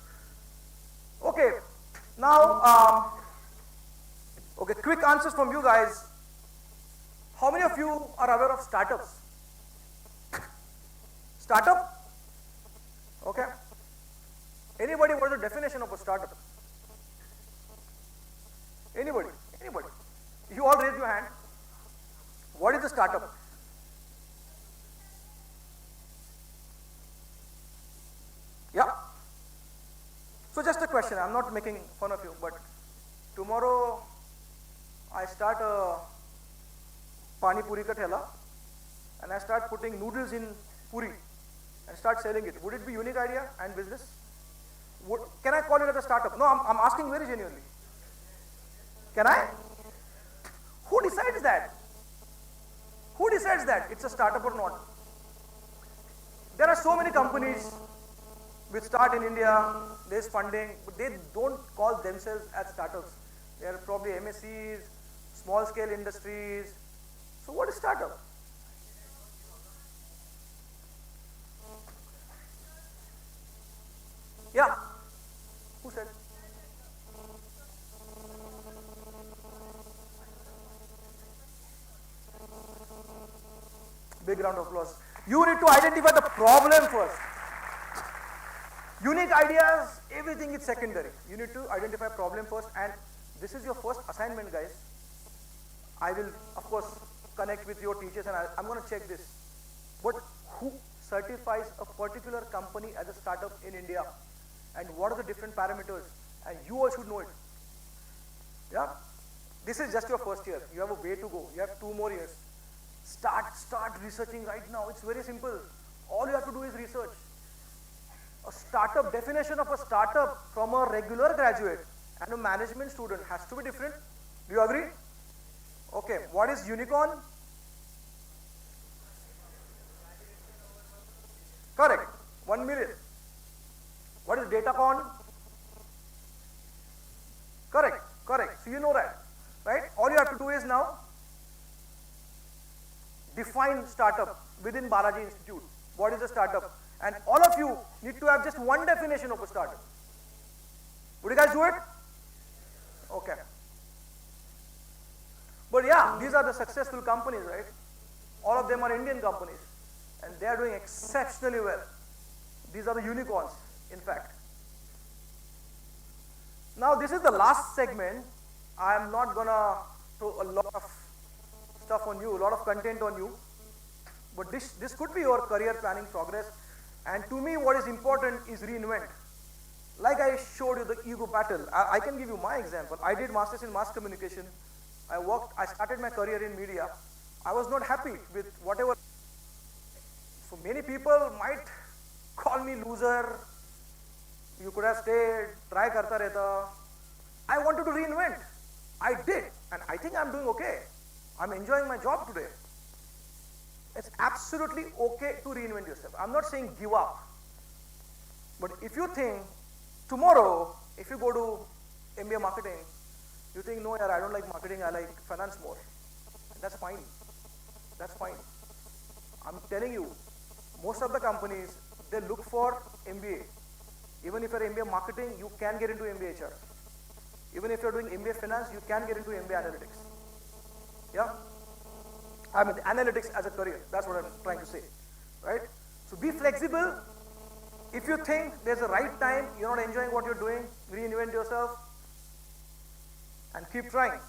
Okay, now, okay, quick answers from you guys. How many of you are aware of startups? Startup? Okay. Anybody, what is the definition of a startup? Anybody? Anybody? You all raise your hand. What is a startup? Yeah. So just a question, I'm not making fun of you, but tomorrow I start a pani puri ka thela and I start putting noodles in puri and start selling it. Would it be unique idea and business? Can I call it as a startup? No, I'm asking very genuinely. Can I? Who decides that? Who decides that it's a startup or not? There are so many companies which start in India, there's funding, but they don't call themselves as startups. They are probably MSCs, small scale industries. So what is startup? Yeah. Who said? Big round of applause. You need to identify the problem first. Unique ideas, everything is secondary. You need to identify problem first, and this is your first assignment, guys. I will, of course, connect with your teachers and I'm going to check this. But who certifies a particular company as a startup in India? And what are the different parameters? And you all should know it. Yeah? This is just your first year. You have a way to go. You have 2 more years. Start researching right now. It's very simple. All you have to do is research. A startup, definition of a startup from a regular graduate and a management student has to be different. Do you agree? Okay, what is unicorn? Correct, 1 million. What is datacon? Correct. So you know that, right? All you have to do is now define startup within Balaji Institute. What is a startup? And all of you need to have just one definition of a startup. Would you guys do it? Okay. But yeah, these are the successful companies, right? All of them are Indian companies. And they are doing exceptionally well. These are the unicorns, in fact. Now this is the last segment. I am not gonna throw a lot of stuff on you, a lot of content on you. But this could be your career planning progress. And to me, what is important is reinvent. Like I showed you the ego battle. I can give you my example. I did masters in mass communication. I started my career in media. I was not happy with whatever. So many people might call me loser. You could have stayed, try karta rehta. I wanted to reinvent. I did, and I think I'm doing okay. I'm enjoying my job today. It's absolutely okay to reinvent yourself. I'm not saying give up. But if you think tomorrow, if you go to MBA marketing, you think, no, yaar, I don't like marketing, I like finance more. That's fine. That's fine. I'm telling you, most of the companies, they look for MBA. Even if you're MBA marketing, you can get into MBA HR. Even if you're doing MBA finance, you can get into MBA analytics. Yeah? I mean, analytics as a career. That's what I'm trying to say. Right? So be flexible. If you think there's a right time, you're not enjoying what you're doing, reinvent yourself and keep trying.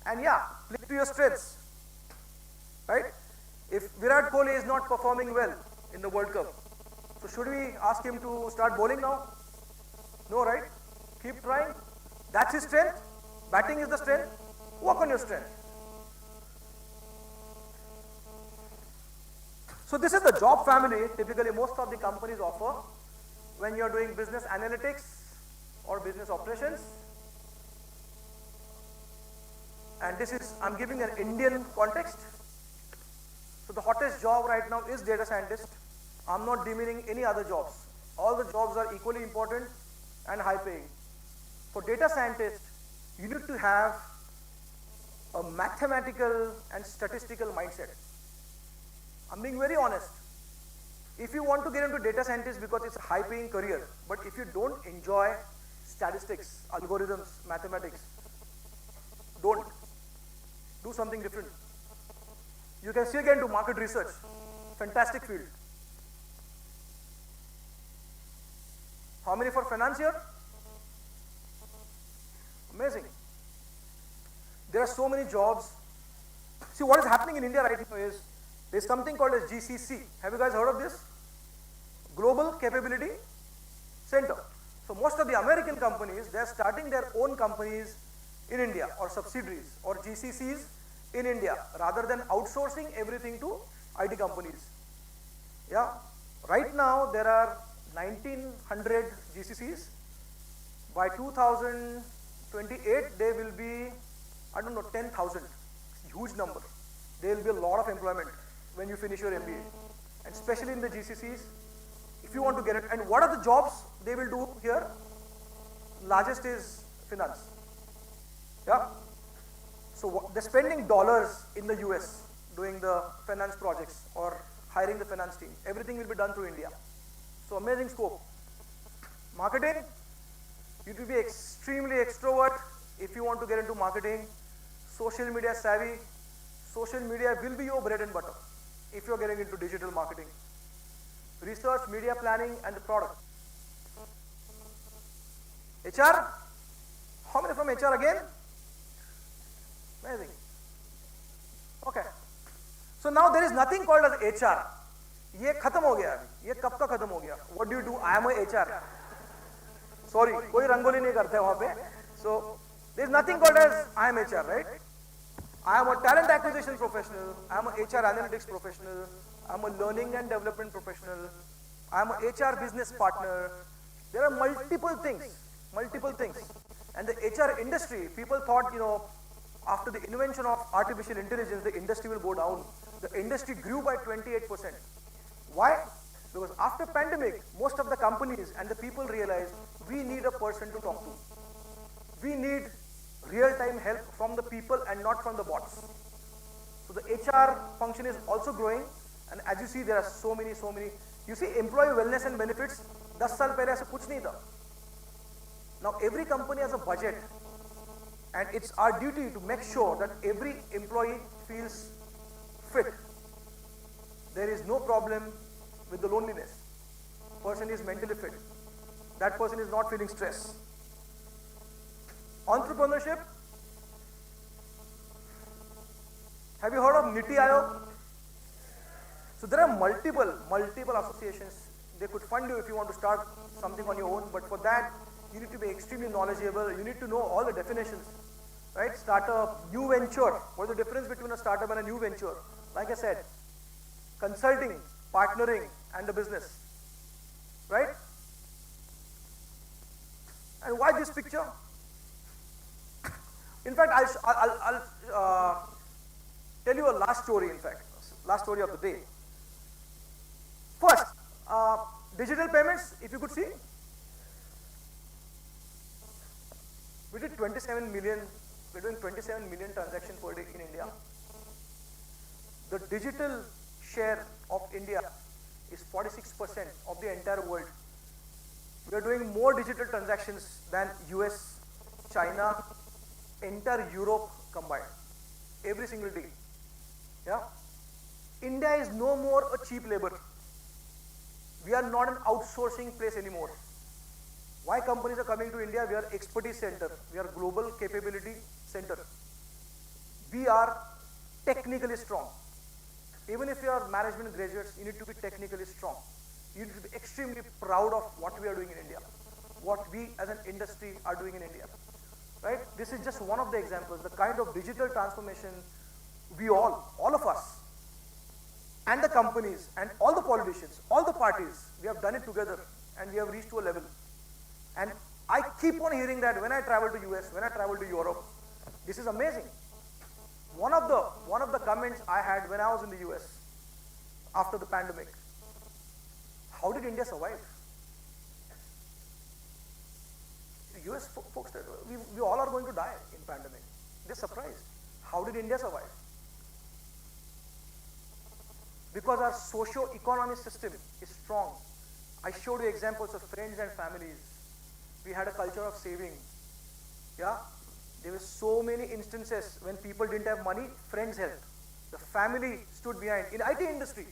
And yeah, play to your strengths. Right? If Virat Kohli is not performing well in the World Cup, so should we ask him to start bowling now? No, right? Keep trying. That's his strength. Batting is the strength. Work on your strength. So this is the job family typically most of the companies offer when you're doing business analytics or business operations. And this is, I'm giving an Indian context. So the hottest job right now is data scientist. I'm not demeaning any other jobs. All the jobs are equally important and high paying. For data scientists, you need to have a mathematical and statistical mindset. I'm being very honest. If you want to get into data scientist because it's a high paying career, but if you don't enjoy statistics, algorithms, mathematics, don't. Do something different. You can still get into market research. Fantastic field. How many for finance here? Amazing. There are so many jobs. See, what is happening in India right now is there's something called as GCC. Have you guys heard of this? Global Capability Center. So most of the American companies, they're starting their own companies in India or subsidiaries or GCCs in India rather than outsourcing everything to IT companies. Yeah. Right now there are 1900 GCCs. By 2028 there will be, I don't know, 10,000. Huge number. There will be a lot of employment when you finish your MBA. And especially in the GCCs, if you want to get it. And what are the jobs they will do here? Largest is finance. Yeah. So they're spending dollars in the US doing the finance projects or hiring the finance team. Everything will be done through India. So amazing scope. Marketing, you need to be extremely extrovert if you want to get into marketing. Social media savvy. Social media will be your bread and butter if you're getting into digital marketing. Research, media planning, and the product. HR? How many from HR again? Amazing. Okay. So now there is nothing called as HR. ये खत्म हो गया अभी. ये कब का खत्म हो गया? What do you do? I am a HR. Sorry, कोई रंगोली नहीं करते वहाँ पे. So there is nothing called as I am HR, right? I am a talent acquisition professional. I am a HR analytics professional. I am a learning and development professional. I am a HR business partner. There are multiple things. And the HR industry, people thought, after the invention of artificial intelligence, the industry will go down. The industry grew by 28%. Why? Because after pandemic, most of the companies and the people realized we need a person to talk to. We need real-time help from the people and not from the bots. So the HR function is also growing, and as you see, there are so many. You see, employee wellness and benefits, 10 साल पहले ऐसा कुछ नहीं था. Now every company has a budget, and it's our duty to make sure that every employee feels fit. There is no problem with the loneliness. Person is mentally fit. That person is not feeling stress. Entrepreneurship. Have you heard of Niti Aayog? So there are multiple associations. They could fund you if you want to start something on your own, but for that you need to be extremely knowledgeable. You need to know all the definitions, right? Startup, new venture. What is the difference between a startup and a new venture? Like I said, consulting, partnering, and the business, right? And why this picture? In fact, I'll tell you a last story, in fact, last story of the day. First, digital payments, if you could see. We did 27 million, we're doing 27 million transactions per day in India. The digital share of India is 46% of the entire world. We are doing more digital transactions than US, China, entire Europe combined, every single day. Yeah? India is no more a cheap labor. We are not an outsourcing place anymore. Why companies are coming to India? We are expertise center. We are global capability center. We are technically strong. Even if you are management graduates, you need to be technically strong. You need to be extremely proud of what we are doing in India, what we as an industry are doing in India. Right? This is just one of the examples, the kind of digital transformation we all of us, and the companies, and all the politicians, all the parties, we have done it together, and we have reached to a level. And I keep on hearing that when I travel to US, when I travel to Europe, this is amazing. One of the comments I had when I was in the US after the pandemic, how did India survive? The US folks said, we all are going to die in pandemic. They're surprised. How did India survive? Because our socio-economic system is strong. I showed you examples of friends and families. We had a culture of saving. Yeah? There were so many instances when people didn't have money, friends helped. The family stood behind. In IT industry,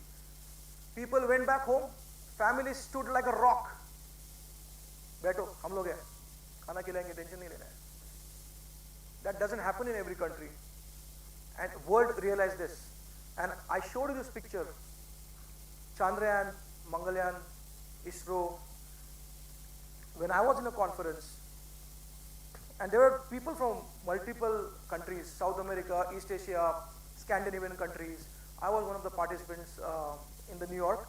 people went back home, family stood like a rock. Beto, hum log hai. Khana khilayenge, tension nahi lena hai. That doesn't happen in every country. And world realized this. And I showed you this picture. Chandrayaan, Mangalyaan, ISRO. When I was in a conference, and there were people from multiple countries, South America, East Asia, Scandinavian countries. I was one of the participants in the New York.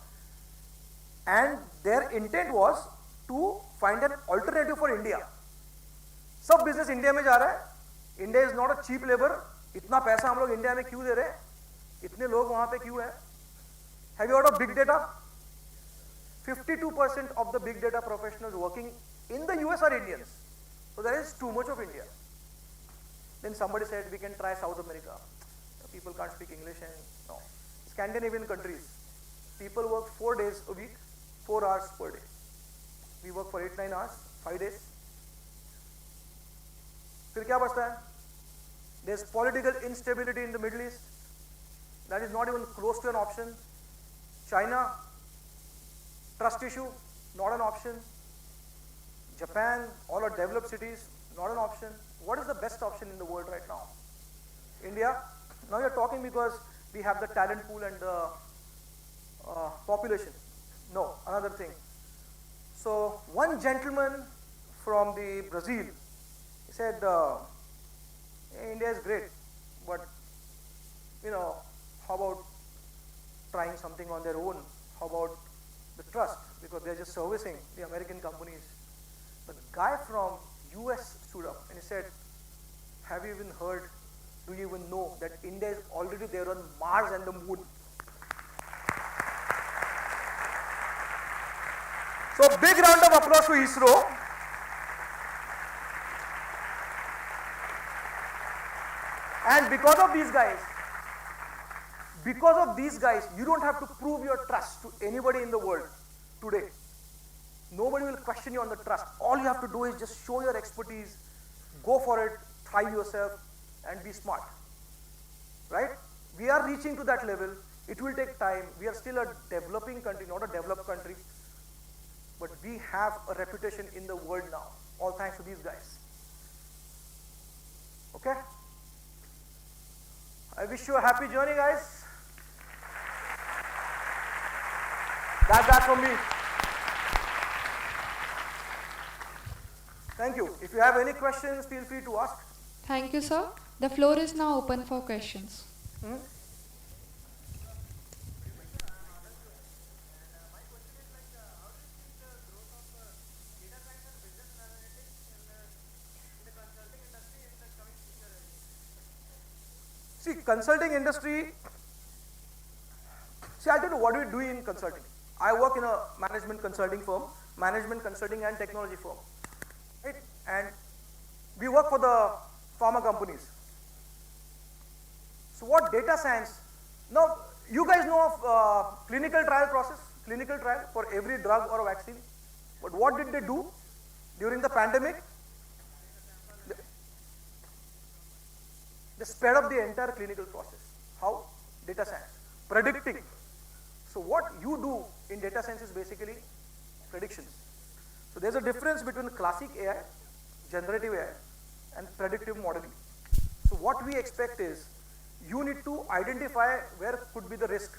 And their intent was to find an alternative for India. सब business India में जा रहा है. India is not a cheap labor. इतना पैसा हम लोग India में क्यों दे रहे हैं? इतने लोग वहाँ पे क्यों हैं? Have you heard of big data? 52% of the big data professionals working in the US are Indians. So there is too much of India. Then somebody said we can try South America. People can't speak English and no. Scandinavian countries, people work 4 days a week, 4 hours per day. We work for 8-9 hours, 5 days. फिर क्या बचता है? There's political instability in the Middle East. That is not even close to an option. China, trust issue, not an option. Japan, all our developed cities, not an option. What is the best option in the world right now? India. Now you're talking because we have the talent pool and the population. No, another thing. So one gentleman from the Brazil, he said, India is great, but how about trying something on their own? How about the trust? Because they're just servicing the American companies. The guy from US stood up and he said, have you even heard, do you even know that India is already there on Mars and the moon? So big round of applause to ISRO. And because of these guys, you don't have to prove your trust to anybody in the world today. Nobody will question you on the trust. All you have to do is just show your expertise, go for it, try yourself, and be smart. Right? We are reaching to that level. It will take time. We are still a developing country, not a developed country. But we have a reputation in the world now, all thanks to these guys. Okay? I wish you a happy journey, guys. That's that from me. Thank you. If you have any questions, feel free to ask. Thank you, sir. The floor is now open for questions. See, consulting industry, see, I'll tell you what we do in consulting. I work in a management consulting firm, management consulting and technology firm, right? And we work for the pharma companies. So what data science, now you guys know of clinical trial process, clinical trial for every drug or a vaccine. But what did they do during the pandemic? They sped up the entire clinical process. How? Data science. Predicting. So what you do in data science is basically predictions. So there's a difference between classic AI, generative AI, and predictive modeling. So what we expect is, you need to identify where could be the risk,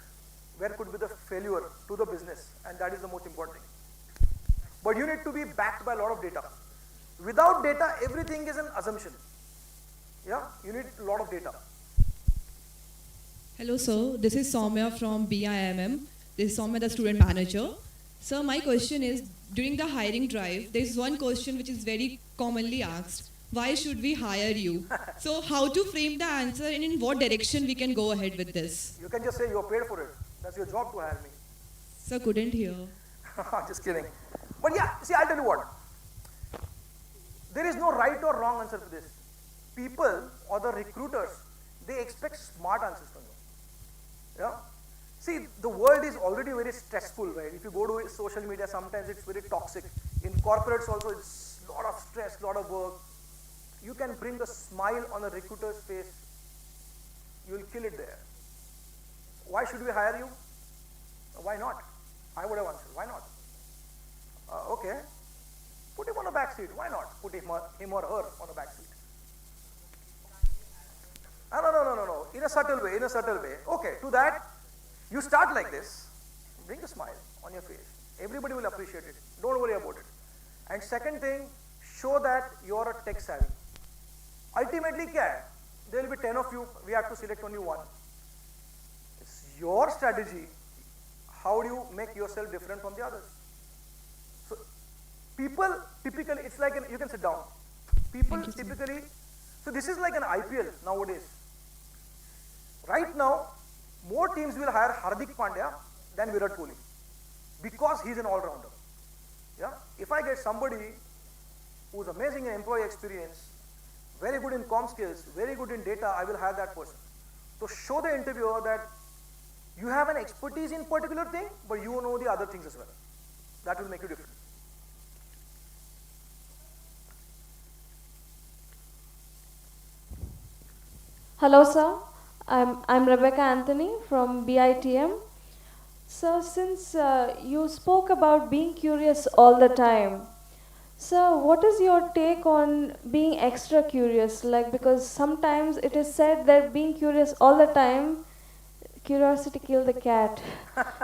where could be the failure to the business, and that is the most important thing. But you need to be backed by a lot of data. Without data, everything is an assumption. Yeah, you need a lot of data. Hello, sir. This is Soumya from BIMM. This is Soumya, the student manager. Sir, my question is, during the hiring drive, there is one question which is very commonly asked. Why should we hire you? So how to frame the answer and in what direction we can go ahead with this? You can just say you're paid for it. That's your job to hire me. Sir, couldn't hear. Just kidding. But yeah, see, I'll tell you what. There is no right or wrong answer to this. People or the recruiters, they expect smart answers from you. Yeah? See, the world is already very stressful, right? If you go to social media, sometimes it's very toxic. In corporates also, it's a lot of stress, a lot of work. You can bring a smile on a recruiter's face, you'll kill it there. Why should we hire you? Why not? I would have answered, why not? Okay, put him on a back seat. Why not put him or her on a back seat? No. In a subtle way. Okay, to that, you start like this. Bring a smile on your face. Everybody will appreciate it. Don't worry about it. And second thing, show that you're a tech savvy. Ultimately, there will be 10 of you. We have to select only one. It's your strategy. How do you make yourself different from the others? So, people typically, it's like you can sit down. People typically, so this is like an IPL nowadays. Right now, more teams will hire Hardik Pandya than Virat Kohli because he's an all-rounder. Yeah? If I get somebody who's amazing in employee experience, very good in comm skills, very good in data, I will hire that person. To show the interviewer that you have an expertise in particular thing, but you know the other things as well. That will make you different. Hello, sir. I'm Rebecca Anthony from BITM. So, since you spoke about being curious all the time, so what is your take on being extra curious? Like, because sometimes it is said that being curious all the time, curiosity killed the cat.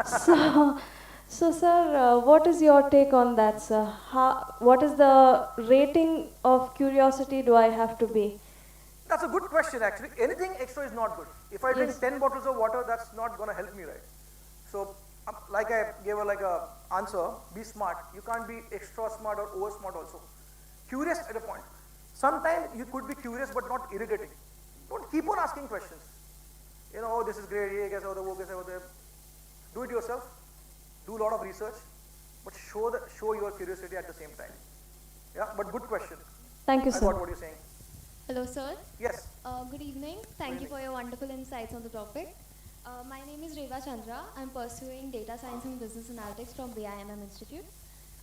So, sir, what is your take on that, sir? What is the rating of curiosity do I have to be? That's a good question actually. Anything extra is not good. If I drink 10 bottles of water, that's not going to help me, right? So, like I gave a answer, be smart. You can't be extra smart or over smart also. Curious at a point. Sometimes you could be curious but not irritating. Don't keep on asking questions. You know, oh, this is great, ye kaise hota, wo kaise hota. Do it yourself. Do a lot of research, but show your curiosity at the same time. Yeah, but good question. Thank you, sir. I got what you're saying. Hello, sir. Yes. Good evening. Thank you for your wonderful insights on the topic. My name is Reva Chandra. I'm pursuing data science and business analytics from BIMM Institute.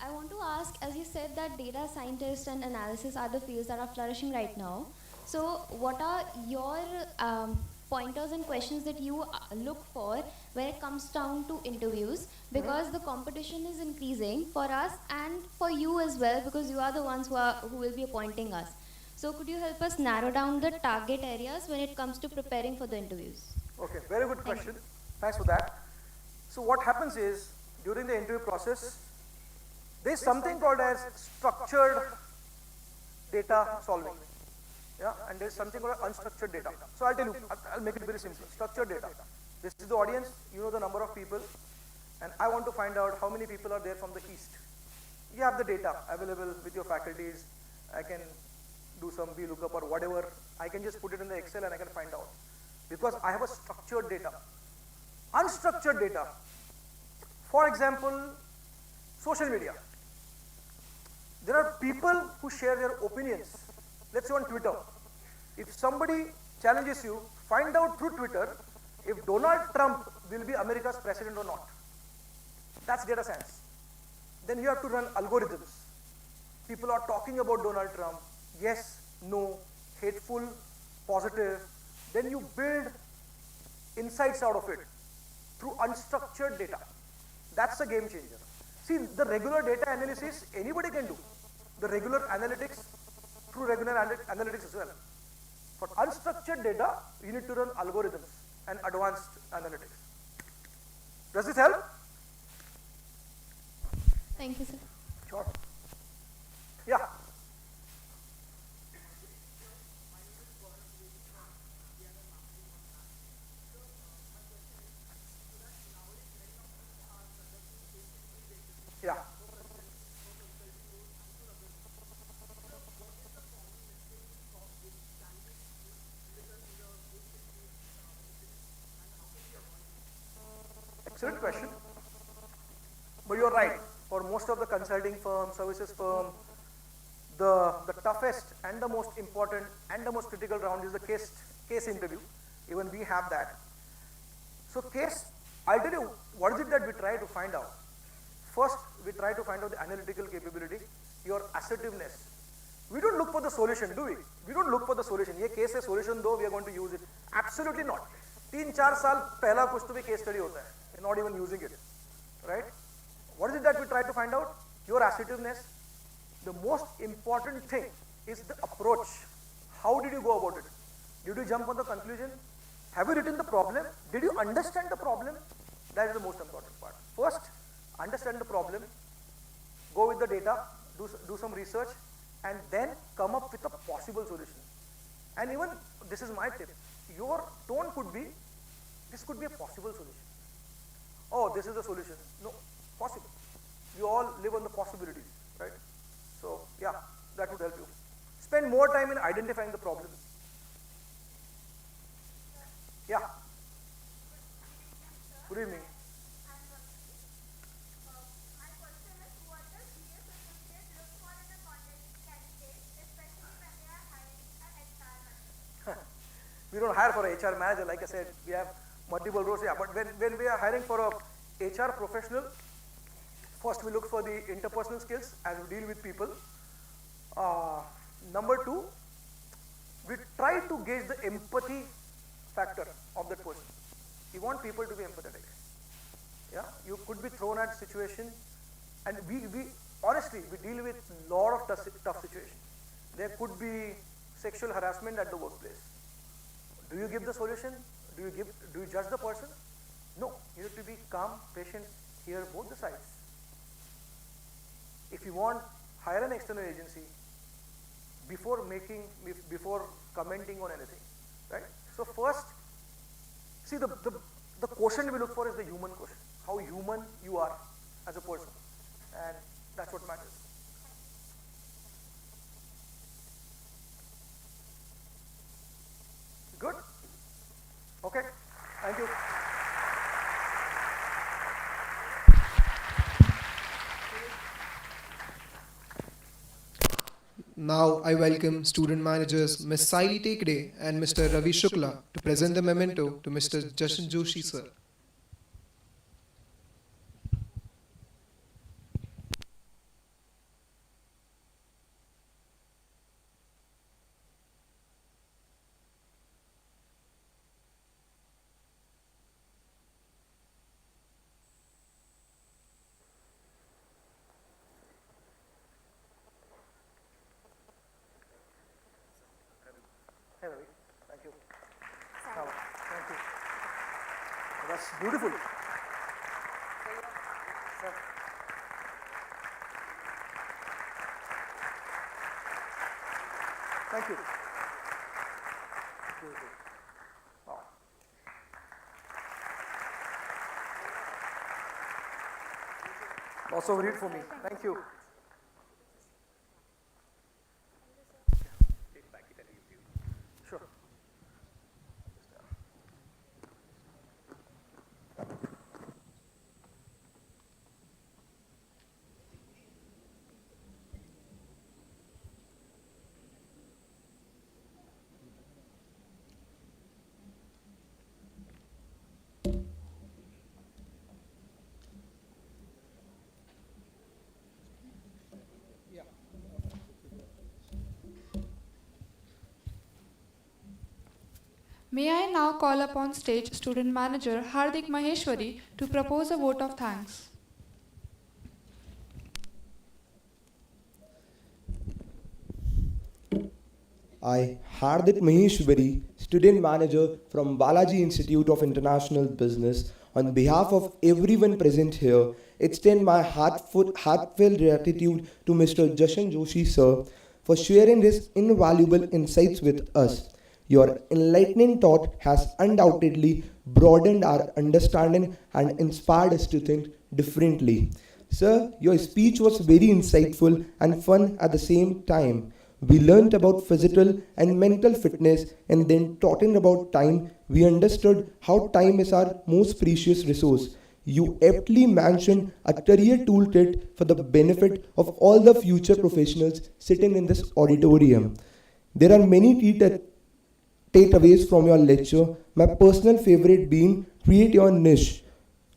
I want to ask, as you said that data scientists and analysis are the fields that are flourishing right now. So what are your pointers and questions that you look for when it comes down to interviews? Because the competition is increasing for us and for you as well, because you are the ones who will be appointing us. So could you help us narrow down the target areas when it comes to preparing for the interviews? Okay, very good question. Thanks for that. So what happens is, during the interview process, there is something called as structured data solving. Yeah, and there is something called unstructured data. So I'll tell you, I'll make it very simple. Structured data. This is the audience, you know the number of people, and I want to find out how many people are there from the east. You have the data available with your faculties. I can do some VLOOKUP or whatever. I can just put it in the Excel and I can find out. because I have a structured data. Unstructured data, for example, social media. There are people who share their opinions. Let's say on Twitter. If somebody challenges you, find out through Twitter if Donald Trump will be America's president or not. That's data science. Then you have to run algorithms. People are talking about Donald Trump. Yes, no, hateful, positive. Then you build insights out of it through unstructured data. That's a game changer. See, the regular data analysis, anybody can do. The regular analytics, through regular analytics as well. For unstructured data, you need to run algorithms and advanced analytics. Does this help? Thank you, sir. Sure. Yeah. Yeah. Excellent question. But you're right. For most of the consulting firms, services firm, the toughest and the most important and the most critical round is the case interview. Even we have that. So case, I'll tell you what is it that we try to find out. First, we try to find out the analytical capability, your assertiveness. We don't look for the solution, do we? We don't look for the solution. ये case है, solution दो, we are going to use it. Absolutely not. 3-4 साल पहला कुछ तो भी case study होता है. We're not even using it, right? What is it that we try to find out? Your assertiveness. The most important thing is the approach. How did you go about it? Did you jump on the conclusion? Have you written the problem? Did you understand the problem? That is the most important part. First, understand the problem, go with the data, do some research, and then come up with a possible solution. And even, this is my tip, your tone could be, this could be a possible solution. Oh, this is the solution. No, possible. You all live on the possibilities, right? So, yeah, that would help you. Spend more time in identifying the problem. Yeah. Good evening. We don't hire for a HR manager, like I said, we have multiple roles, yeah, but when we are hiring for a HR professional, first we look for the interpersonal skills as we deal with people. Number 2, we try to gauge the empathy factor of that person. We want people to be empathetic. Yeah, you could be thrown at situation, and we honestly, we deal with a lot of tough situations. There could be sexual harassment at the workplace. Do you give the solution? Do you judge the person? No, you have to be calm, patient, hear both the sides. If you want, hire an external agency before commenting on anything, right? So first, see the quotient we look for is the human quotient. How human you are as a person, and that's what matters. Good? Okay, thank you. Now I welcome student managers Ms. Saili Tekde and Mr. Ravi Shukla to present the memento to Mr. Jashan Joshi sir. Hey, Ravi. Thank you. Thank you. That's beautiful. Sir. Thank you. Beautiful. Wow. Also read for me. Thank you. Sure. May I now call upon stage Student Manager Hardik Maheshwari to propose a vote of thanks. I, Hardik Maheshwari, Student Manager from Balaji Institute of International Business, on behalf of everyone present here, extend my heartfelt gratitude to Mr. Jashan Joshi, sir, for sharing his invaluable insights with us. Your enlightening thought has undoubtedly broadened our understanding and inspired us to think differently. Sir, your speech was very insightful and fun at the same time. We learnt about physical and mental fitness, and then talking about time, we understood how time is our most precious resource. You aptly mentioned a career toolkit for the benefit of all the future professionals sitting in this auditorium. There are many key takeaways from your lecture, my personal favorite being create your niche.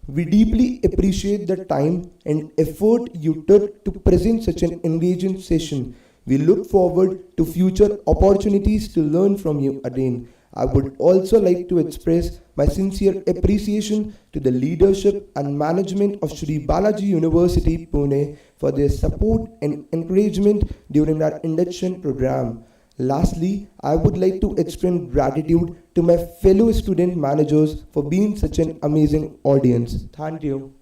We deeply appreciate the time and effort you took to present such an engaging session. We look forward to future opportunities to learn from you again. I would also like to express my sincere appreciation to the leadership and management of Shri Balaji University, Pune for their support and encouragement during our induction program. Lastly, I would like to extend gratitude to my fellow student managers for being such an amazing audience. Thank you.